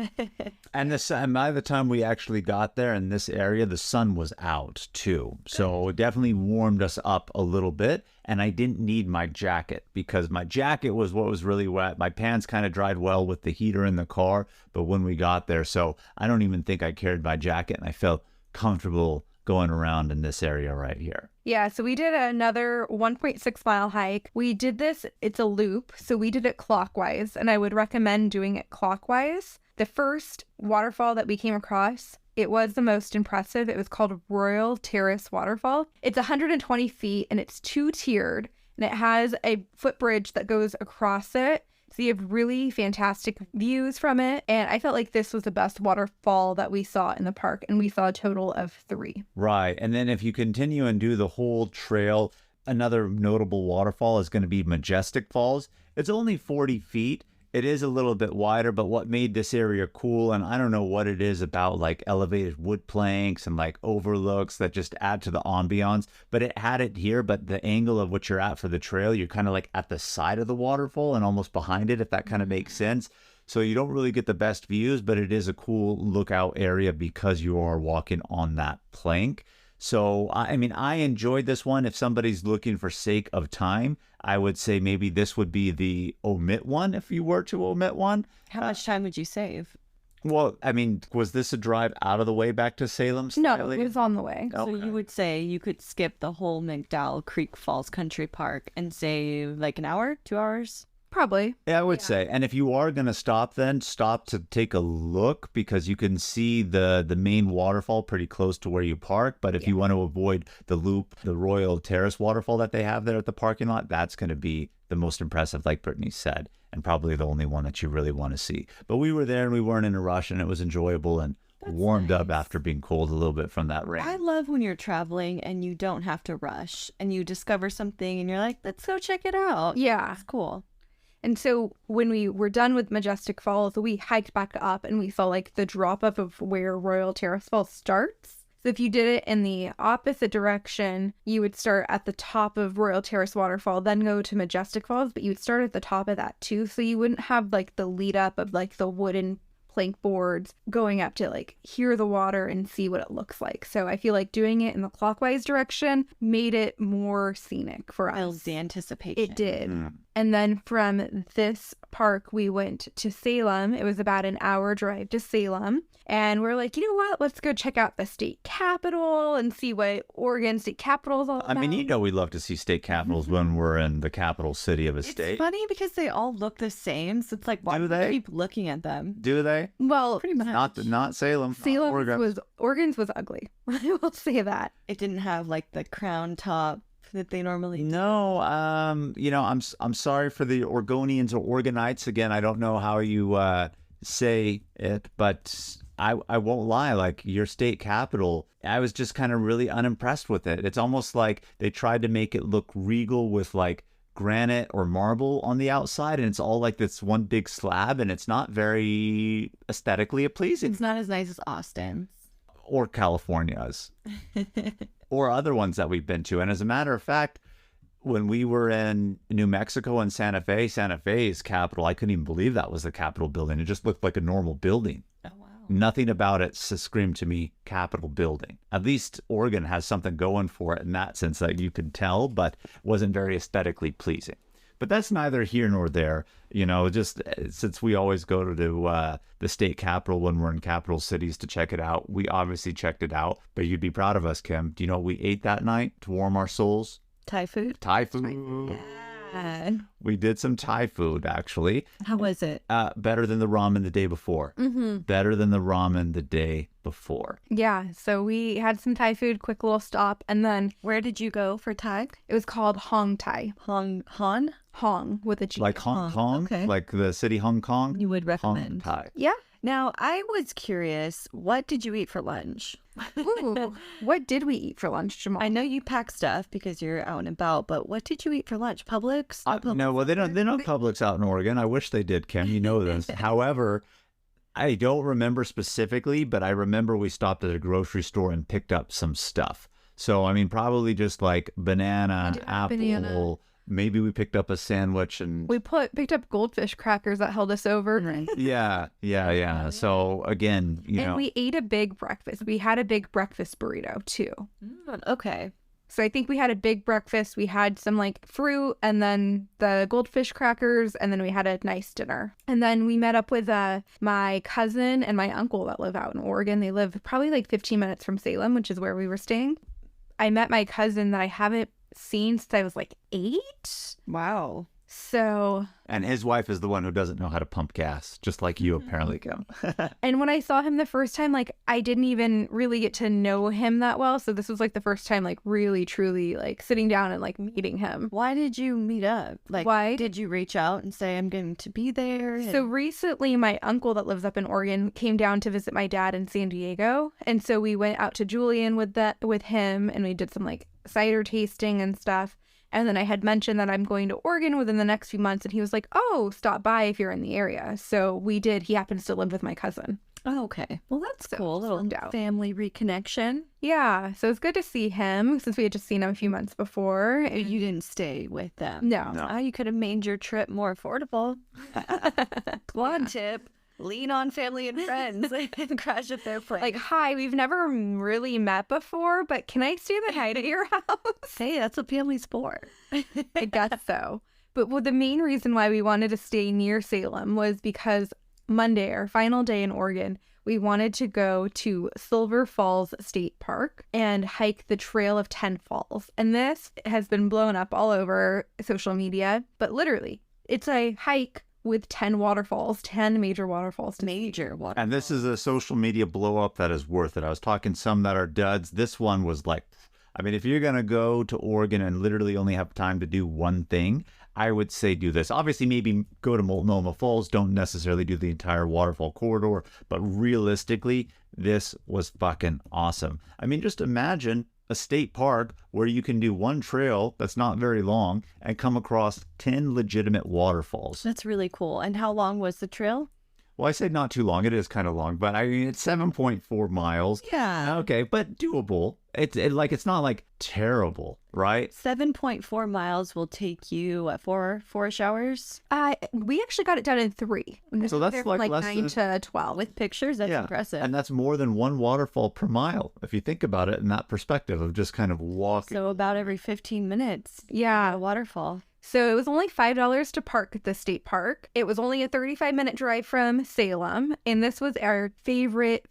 And by the time we actually got there in this area, the sun was out too. So it definitely warmed us up a little bit. And I didn't need my jacket because my jacket was what was really wet. My pants kind of dried well with the heater in the car. But when we got there, so I don't even think I carried my jacket, and I felt comfortable going around in this area right here. Yeah, so we did another 1.6 mile hike. We did this, it's a loop, so we did it clockwise, and I would recommend doing it clockwise. The first waterfall that we came across, it was the most impressive. It was called Royal Terrace Waterfall. It's 120 feet, and it's 2-tiered, and it has a footbridge that goes across it. So you have really fantastic views from it. And I felt like this was the best waterfall that we saw in the park. And we saw a total of 3. Right. And then if you continue and do the whole trail, Another notable waterfall is going to be Majestic Falls. It's only 40 feet. It is a little bit wider, but what made this area cool, and I don't know what it is about like elevated wood planks and like overlooks that just add to the ambiance, but it had it here, but the angle of what you're at for the trail, you're kind of like at the side of the waterfall and almost behind it, if that kind of makes sense. So you don't really get the best views, but it is a cool lookout area because you are walking on that plank. So, I mean, I enjoyed this one. If somebody's looking for sake of time, I would say maybe this would be the omit one if you were to omit one. How much time would you save? Well, I mean, was this a drive out of the way back to Salem? No, Sahalie? it was on the way. So you would say you could skip the whole McDowell Creek Falls Country Park and save like an hour, 2 hours? Probably. Yeah, I would say. And if you are going to stop, then stop to take a look because you can see the main waterfall pretty close to where you park. But if you want to avoid the loop, the Royal Terrace waterfall that they have there at the parking lot, that's going to be the most impressive, like Brittany said, and probably the only one that you really want to see. But we were there and we weren't in a rush and it was enjoyable and warmed up after being cold a little bit from that rain. I love when you're traveling and you don't have to rush and you discover something and you're like, let's go check it out. Yeah. It's cool. And so when we were done with Majestic Falls, we hiked back up and we saw like the drop off of where Royal Terrace Falls starts. So if you did it in the opposite direction, you would start at the top of Royal Terrace Waterfall, then go to Majestic Falls, but you would start at the top of that too. So you wouldn't have like the lead up of like the wooden plank boards going up to like hear the water and see what it looks like. So I feel like doing it in the clockwise direction made it more scenic for us. Builds the anticipation. It did. And then from this park, we went to Salem. It was about an hour drive to Salem. And we're like, you know what? Let's go check out the state capitol and see what Oregon State Capitol is all about. I mean, you know we love to see state capitals when we're in the capital city of a state. It's funny because they all look the same. So it's like, why Do do they? you keep looking at them? Do they? Well, Pretty much. Not Salem. Oregon's was ugly. I will say that. It didn't have like the crown top that they normally do. No, you know, I'm sorry for the Oregonians or Oregonites. Again, I don't know how you say it, but I won't lie. Like your state capital, I was just kind of really unimpressed with it. It's almost like they tried to make it look regal with like granite or marble on the outside, and it's all like this one big slab, and it's not very aesthetically pleasing. It's not as nice as Austin. Or California's. Or other ones that we've been to. And as a matter of fact, when we were in New Mexico and Santa Fe's capital, I couldn't even believe that was the Capitol building. It just looked like a normal building. Oh, wow. Nothing about it screamed to me Capitol building. At least Oregon has something going for it in that sense that you could tell, but wasn't very aesthetically pleasing. But that's neither here nor there. You know, just since we always go to the state capitol when we're in capital cities to check it out, we obviously checked it out. But you'd be proud of us, Kim. Do you know what we ate that night to warm our souls? Thai food? Thai food. We did some Thai food, actually. How was it? Better than the ramen the day before. Better than the ramen the day before. Yeah. So we had some Thai food, quick little stop. And then Where did you go for Thai? it was called Hong Thai. Han? Hong with a G. Like Hong Kong? okay. Like the city Hong Kong? You would Hong recommend. Thai. Yeah. Now, I was curious, what did you eat for lunch? Ooh. What did we eat for lunch, Jamal? I know you pack stuff because you're out and about, but what did you eat for lunch? Publix? No, well, they don't Publix out in Oregon. I wish they did, Kim. You know this. However, I don't remember specifically, but I remember we stopped at a grocery store and picked up some stuff. So, I mean, probably just like banana, apple. banana. Maybe we picked up a sandwich and We picked up goldfish crackers that held us over. yeah. So again, you And know, we ate a big breakfast. We had a big breakfast burrito too. Okay. So I think we had a big breakfast. We had some like fruit and then the goldfish crackers, and then we had a nice dinner. And then we met up with my cousin and my uncle that live out in Oregon. They live probably like 15 minutes from Salem, which is where we were staying. I met my cousin that I haven't seen since I was like 8. Wow. So, and his wife is the one who doesn't know how to pump gas, just like you apparently, Kim. and when I saw him the first time, like I didn't even really get to know him that well. So this was like the first time, like really, truly like sitting down and like meeting him. Why did you meet up? Like, Why? Did you reach out and say, I'm going to be there? So recently, my uncle that lives up in Oregon came down to visit my dad in San Diego. And so we went out to Julian with him and we did some like cider tasting and stuff. And then I had mentioned that I'm going to Oregon within the next few months. And he was like, oh, stop by if you're in the area. So we did. He happens to live with my cousin. Oh, okay. Well, that's So cool. A it little worked out. family reconnection. Yeah. So it's good to see him since we had just seen him a few months before. You didn't stay with them. No. No. Oh, you could have made your trip more affordable. Quad tip. Lean on family and friends and crash at their place. Like, hi, we've never really met before, but can I stay the night at your house? hey, that's a family sport. I guess so. But the main reason why we wanted to stay near Salem was because Monday, our final day in Oregon, we wanted to go to Silver Falls State Park and hike the Trail of 10 Falls. And this has been blown up all over social media, but literally, it's a hike with 10 waterfalls, 10 major waterfalls. Major water. And this is a social media blow up that is worth it. I was talking some that are duds. This one was like, I mean, if you're going to go to Oregon and literally only have time to do one thing, I would say do this. Obviously, maybe go to Multnomah Falls. Don't necessarily do the entire waterfall corridor. But realistically, this was fucking awesome. I mean, just imagine a state park where you can do one trail that's not very long and come across 10 legitimate waterfalls. That's really cool. And how long was the trail? Well, I say not too long. It is kind of long, but I mean, it's 7.4 miles. Yeah. Okay, but doable. It's not like terrible, right? 7.4 miles will take you, what, 4-ish hours? We actually got it done in 3. So that's There from like less 9 than- to 12. With pictures? That's impressive. And that's more than one waterfall per mile, if you think about it in that perspective of just kind of walking. So about every 15 minutes, Yeah. a waterfall. So it was only $5 to park at the state park. It was only a 35-minute drive from Salem. And this was our favorite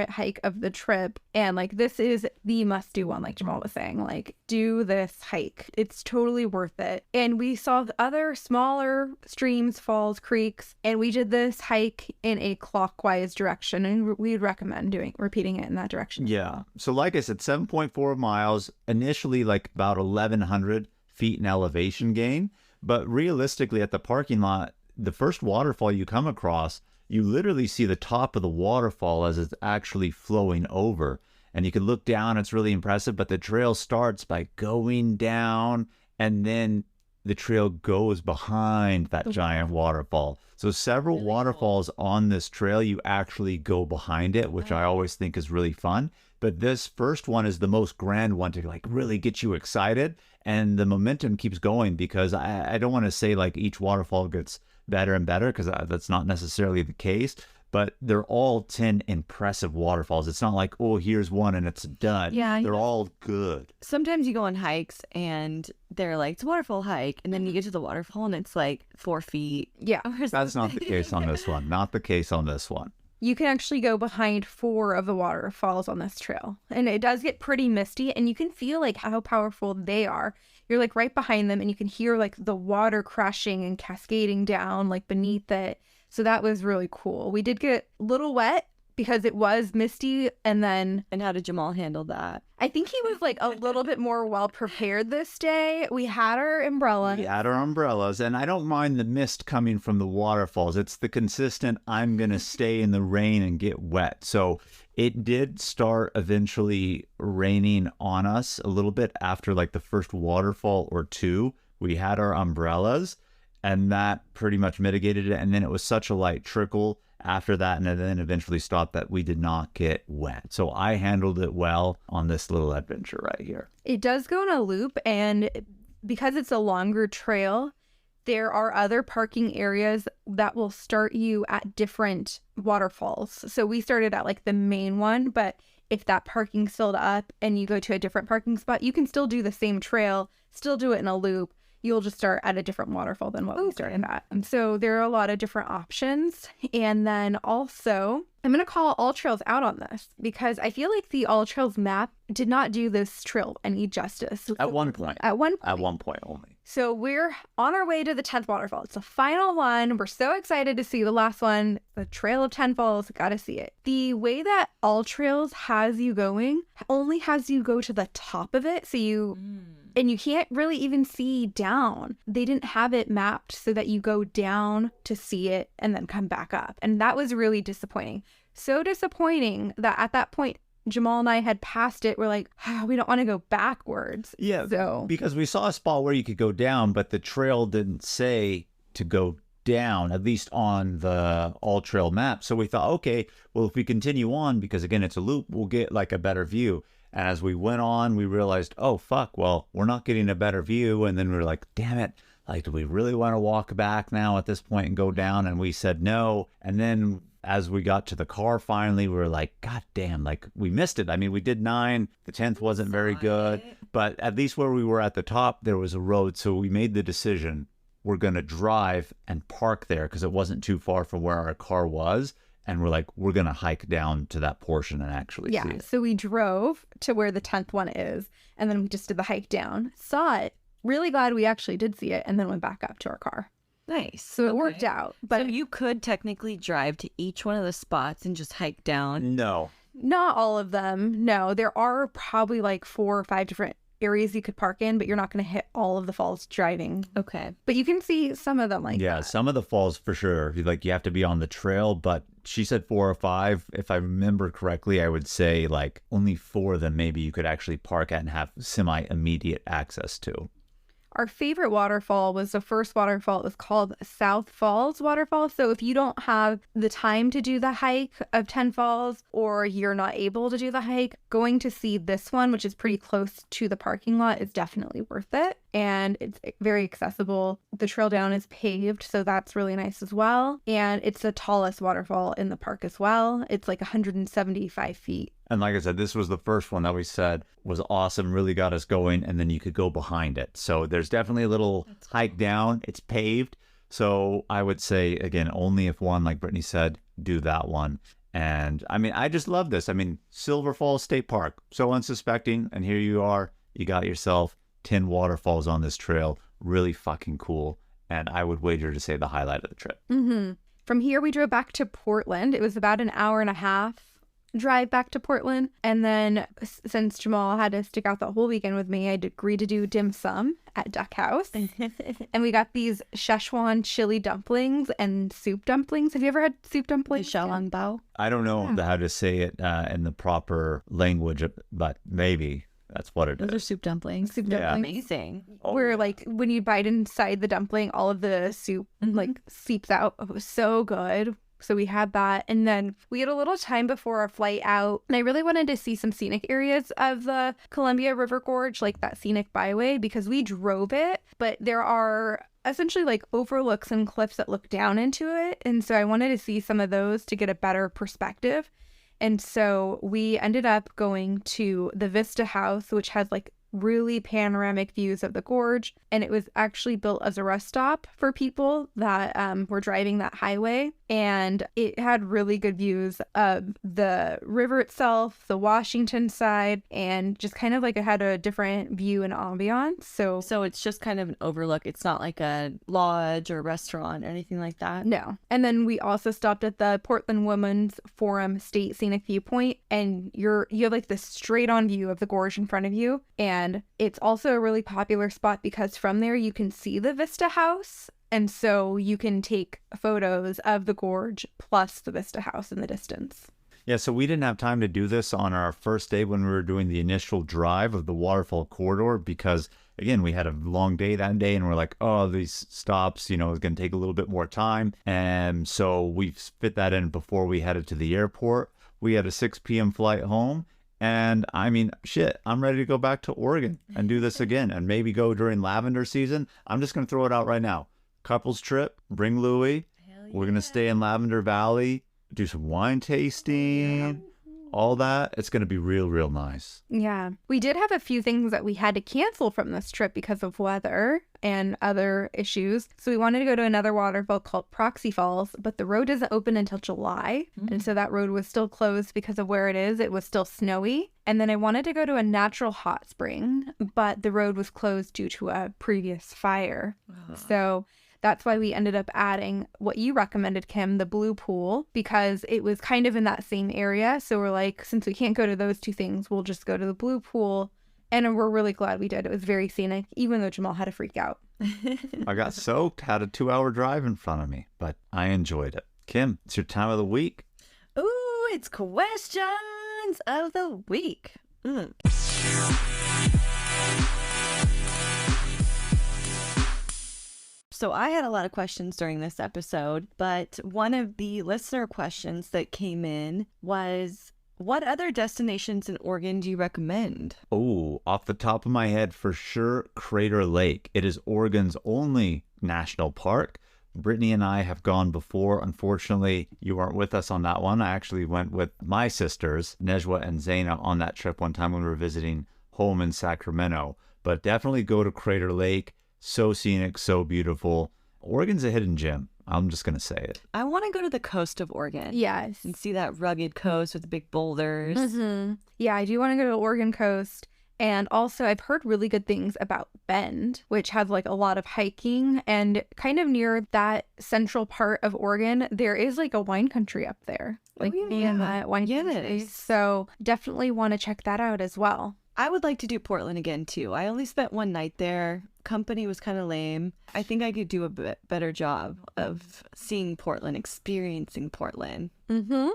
hike of the trip. And like, this is the must-do one, like Jamal was saying. Like, do this hike. It's totally worth it. And we saw the other smaller streams, falls, creeks, and we did this hike in a clockwise direction. And we'd recommend repeating it in that direction. Yeah. So like I said, 7.4 miles, initially like about 1,100 feet in elevation gain. But realistically, at the parking lot, the first waterfall you come across, you literally see the top of the waterfall as it's actually flowing over. And you can look down, it's really impressive, but the trail starts by going down and then the trail goes behind that giant waterfall. So several Really waterfalls on this trail, you actually go behind it, which I always think is really fun. But this first one is the most grand one to like really get you excited. And the momentum keeps going because I don't want to say like each waterfall gets better and better because that's not necessarily the case. But they're all 10 impressive waterfalls. It's not like, oh, here's one and it's done. Yeah, They're all good. Sometimes you go on hikes and they're like, it's a waterfall hike. And then you get to the waterfall and it's like 4 feet. Yeah. That's not the case on this one. Not the case on this one. You can actually go behind 4 of the waterfalls on this trail. And it does get pretty misty and you can feel like how powerful they are. You're like right behind them and you can hear like the water crashing and cascading down like beneath it. So that was really cool. We did get a little wet because it was misty. And then And how did Jamal handle that? I think he was like a little bit more well prepared this day. We had our umbrella. We had our umbrellas, and I don't mind the mist coming from the waterfalls. It's the consistent, I'm going to stay in the rain and get wet. So it did start eventually raining on us a little bit after like the first waterfall or two. We had our umbrellas, and that pretty much mitigated it. And then it was such a light trickle after that, and then eventually stopped that we did not get wet. So I handled it well on this little adventure right here. It does go in a loop, and because it's a longer trail, there are other parking areas that will start you at different waterfalls. So we started at like the main one, but if that parking's filled up and you go to a different parking spot, you can still do the same trail, still do it in a loop. You'll just start at a different waterfall than what we started at. And so there are a lot of different options. And then also, I'm going to call All Trails out on this because I feel like the All Trails map did not do this trail any justice. At one point. At one point. At one point only. So we're on our way to the 10th waterfall. It's the final one. We're so excited to see the last one, the Trail of 10 Falls. Got to see it. The way that All Trails has you going only has you go to the top of it. So and you can't really even see down. They didn't have it mapped so that you go down to see it and then come back up. And that was really disappointing. So disappointing that at that point, Jamal and I had passed it. We're like, we don't want to go backwards. Yeah, So because we saw a spot where you could go down, but the trail didn't say to go down, at least on the all trail map. So we thought, okay, well, if we continue on, because again, it's a loop, we'll get like a better view. And as we went on, we realized, oh, fuck, well, we're not getting a better view. And then we were like, damn it. Like, do we really want to walk back now at this point and go down? And we said no. And then as we got to the car finally, we were like, God damn, like we missed it. I mean, we did 9. The 10th wasn't very good. But at least where we were at the top, there was a road. So we made the decision, we're going to drive and park there because it wasn't too far from where our car was. And we're like, we're going to hike down to that portion and actually see it. So we drove to where the 10th one is. And then we just did the hike down, saw it. Really glad we actually did see it, and then went back up to our car. Nice. So it worked out. But so you could technically drive to each one of the spots and just hike down. No. not all of them. No, there are probably like 4 or 5 different areas you could park in, but you're not going to hit all of the falls driving. Okay. But you can see some of them like Yeah, that. some of the falls for sure. Like you have to be on the trail, but she said 4 or 5. If I remember correctly, I would say like only 4 of them maybe you could actually park at and have semi-immediate access to. Our favorite waterfall was the first waterfall. It was called South Falls Waterfall. So if you don't have the time to do the hike of 10 falls, or you're not able to do the hike, going to see this one, which is pretty close to the parking lot, is definitely worth it. And it's very accessible. The trail down is paved, so that's really nice as well. And it's the tallest waterfall in the park as well. It's like 175 feet. And like I said, this was the first one that we said was awesome, really got us going, and then you could go behind it. So there's definitely a little hike down. It's paved. So I would say, again, only if one, like Brittany said, do that one. And I mean, I just love this. I mean, Silver Falls State Park, so unsuspecting. And here you are, you got yourself 10 waterfalls on this trail. Really fucking cool. And I would wager to say the highlight of the trip. Mm-hmm. From here, we drove back to Portland. It was about an hour and a half drive back to Portland. And then since Jamal had to stick out the whole weekend with me, I agreed to do dim sum at Duck House. And we got these Szechuan chili dumplings and soup dumplings. Have you ever had soup dumplings? Xiaolongbao. I don't know how to say it in the proper language, but maybe that's what it Those is. are soup dumplings. Soup Yeah. dumplings. Amazing. Where like when you bite inside the dumpling, all of the soup like seeps out. It was so good. So we had that. And then we had a little time before our flight out. And I really wanted to see some scenic areas of the Columbia River Gorge, like that scenic byway, because we drove it. But there are essentially like overlooks and cliffs that look down into it. And so I wanted to see some of those to get a better perspective. And so we ended up going to the Vista House, which has like really panoramic views of the gorge, and it was actually built as a rest stop for people that were driving that highway, and it had really good views of the river itself, the Washington side, and just kind of like it had a different view and ambiance. So it's just kind of an overlook. It's not like a lodge or restaurant or anything like that. no. And then we also stopped at the Portland Women's Forum State Scenic Viewpoint, and you have like this straight on view of the gorge in front of you. And it's also a really popular spot because from there you can see the Vista House. And so you can take photos of the gorge plus the Vista House in the distance. Yeah, so we didn't have time to do this on our first day when we were doing the initial drive of the waterfall corridor because, again, we had a long day that day and we're like, oh, these stops, it's going to take a little bit more time. And so we fit that in before we headed to the airport. We had a 6 p.m. flight home. And I mean, shit, I'm ready to go back to Oregon and do this again and maybe go during lavender season. I'm just going to throw it out right now. Couples trip, bring Louie. We're going to stay in Lavender Valley, do some wine tasting, all that. It's going to be real, real nice. Yeah. We did have a few things that we had to cancel from this trip because of weather and other issues. So we wanted to go to another waterfall called Proxy Falls, but the road doesn't open until July. And so that road was still closed because of where it is. It was still snowy. And then I wanted to go to a natural hot spring, but the road was closed due to a previous fire. So that's why we ended up adding what you recommended, Kim, the Blue Pool, because it was kind of in that same area. So we're like, since we can't go to those two things, we'll just go to the Blue Pool. And we're really glad we did. It was very scenic, even though Jamal had to freak out. I got soaked, had a 2-hour drive in front of me, but I enjoyed it. Kim, it's your time of the week. Ooh, it's question questions of the week. So I had a lot of questions during this episode, but one of the listener questions that came in was, what other destinations in Oregon do you recommend? Oh, off the top of my head, for sure, Crater Lake. It is Oregon's only national park. Brittany and I have gone before. Unfortunately, you weren't with us on that one. I actually went with my sisters, Nejwa and Zaina, on that trip one time when we were visiting home in Sacramento. But definitely go to Crater Lake. So scenic, so beautiful. Oregon's a hidden gem. I'm just going to say it. I want to go to the coast of Oregon. Yes. And see that rugged coast with the big boulders. Mm-hmm. Yeah, I do want to go to the Oregon coast. And also, I've heard really good things about Bend, which has like a lot of hiking. And kind of near that central part of Oregon, there is like a wine country up there. Like in that wine country. So definitely want to check that out as well. I would like to do Portland again, too. I only spent one night there. Company was kind of lame. I think I could do a better job of seeing Portland, experiencing Portland. Mm-hmm.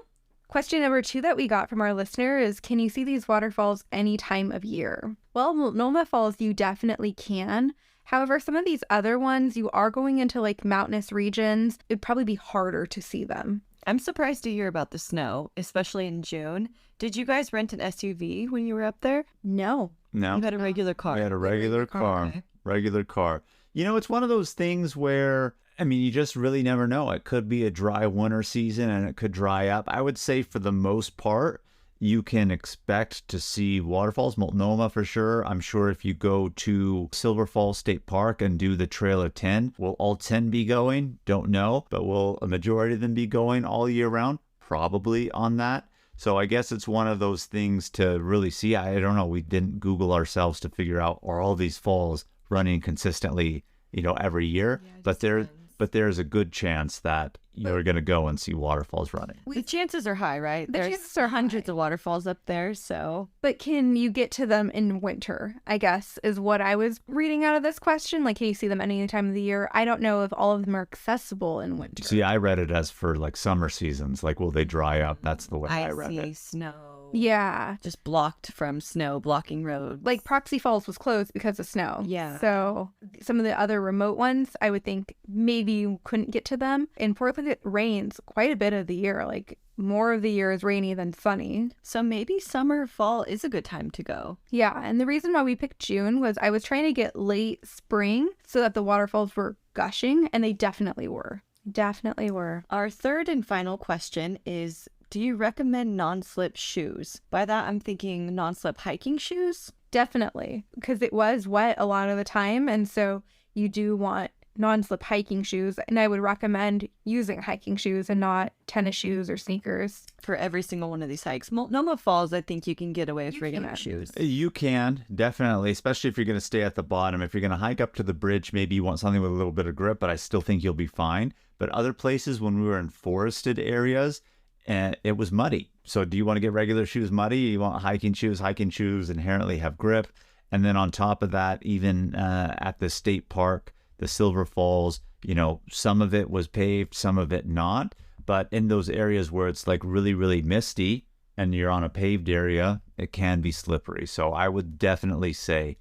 Question number 2 that we got from our listener is, can you see these waterfalls any time of year? Well, Multnomah Falls, you definitely can. However, some of these other ones, you are going into like mountainous regions. It'd probably be harder to see them. I'm surprised to hear about the snow, especially in June. Did you guys rent an SUV when you were up there? No. No. You had a regular car. We had a regular car. Okay. Regular car. You know, it's one of those things where, I mean, you just really never know. It could be a dry winter season and it could dry up. I would say for the most part, you can expect to see waterfalls. Multnomah for sure. I'm sure if you go to Silver Falls State Park and do the Trail of 10, will all 10 be going? Don't know. But will a majority of them be going all year round? Probably on that. So I guess it's one of those things to really see. I don't know. We didn't Google ourselves to figure out, are all these falls running consistently, every year? Yeah, but there's a good chance that you're going to go and see waterfalls running. The chances are high, right? The chances are hundreds of waterfalls up there, so. But can you get to them in winter, I guess, is what I was reading out of this question. Like, can you see them any time of the year? I don't know if all of them are accessible in winter. See, I read it as for like summer seasons. Like, will they dry up? That's the way I read it. Snow. Yeah. Just blocked from snow, blocking roads. Like Proxy Falls was closed because of snow. Yeah. So some of the other remote ones, I would think maybe you couldn't get to them. In Portland, it rains quite a bit of the year. Like more of the year is rainy than sunny. So maybe summer, fall is a good time to go. Yeah. And the reason why we picked June was I was trying to get late spring so that the waterfalls were gushing, and they definitely were. Definitely were. Our third and final question is, do you recommend non-slip shoes? By that, I'm thinking non-slip hiking shoes. Definitely, because it was wet a lot of the time. And so you do want non-slip hiking shoes. And I would recommend using hiking shoes and not tennis shoes or sneakers. For every single one of these hikes. Multnomah Falls, I think you can get away with regular shoes. You can, definitely, especially if you're going to stay at the bottom. If you're going to hike up to the bridge, maybe you want something with a little bit of grip, but I still think you'll be fine. But other places, when we were in forested areas, and it was muddy. So do you want to get regular shoes muddy? You want hiking shoes? Hiking shoes inherently have grip. And then on top of that, even at the state park, the Silver Falls, some of it was paved, some of it not. But in those areas where it's like really, really misty and you're on a paved area, it can be slippery. So I would definitely say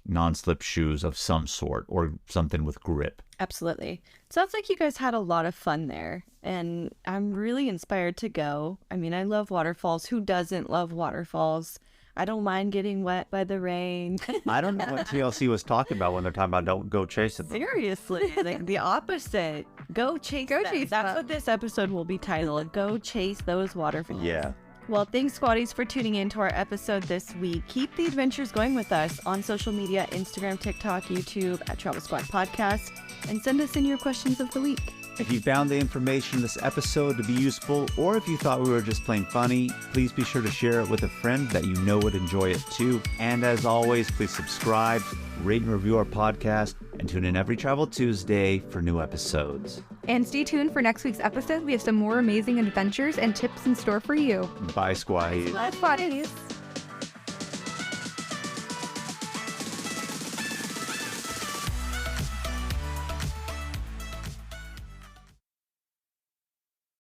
non-slip shoes of some sort or something with grip. Absolutely. Sounds like you guys had a lot of fun there, and I'm really inspired to go. I mean, I love waterfalls. Who doesn't love waterfalls? I don't mind getting wet by the rain. I don't know what TLC was talking about when they're talking about don't go chasing them. Seriously, like the opposite. Go chase them. That's what this episode will be titled. Go chase those waterfalls. Yeah. Well, thanks, Squatties, for tuning in to our episode this week. Keep the adventures going with us on social media, Instagram, TikTok, YouTube, at Travel Squad Podcast, and send us in your questions of the week. If you found the information in this episode to be useful, or if you thought we were just plain funny, please be sure to share it with a friend that you know would enjoy it too. And as always, please subscribe, rate and review our podcast, and tune in every Travel Tuesday for new episodes. And stay tuned for next week's episode. We have some more amazing adventures and tips in store for you. Bye, Squatties. Bye, Squatties.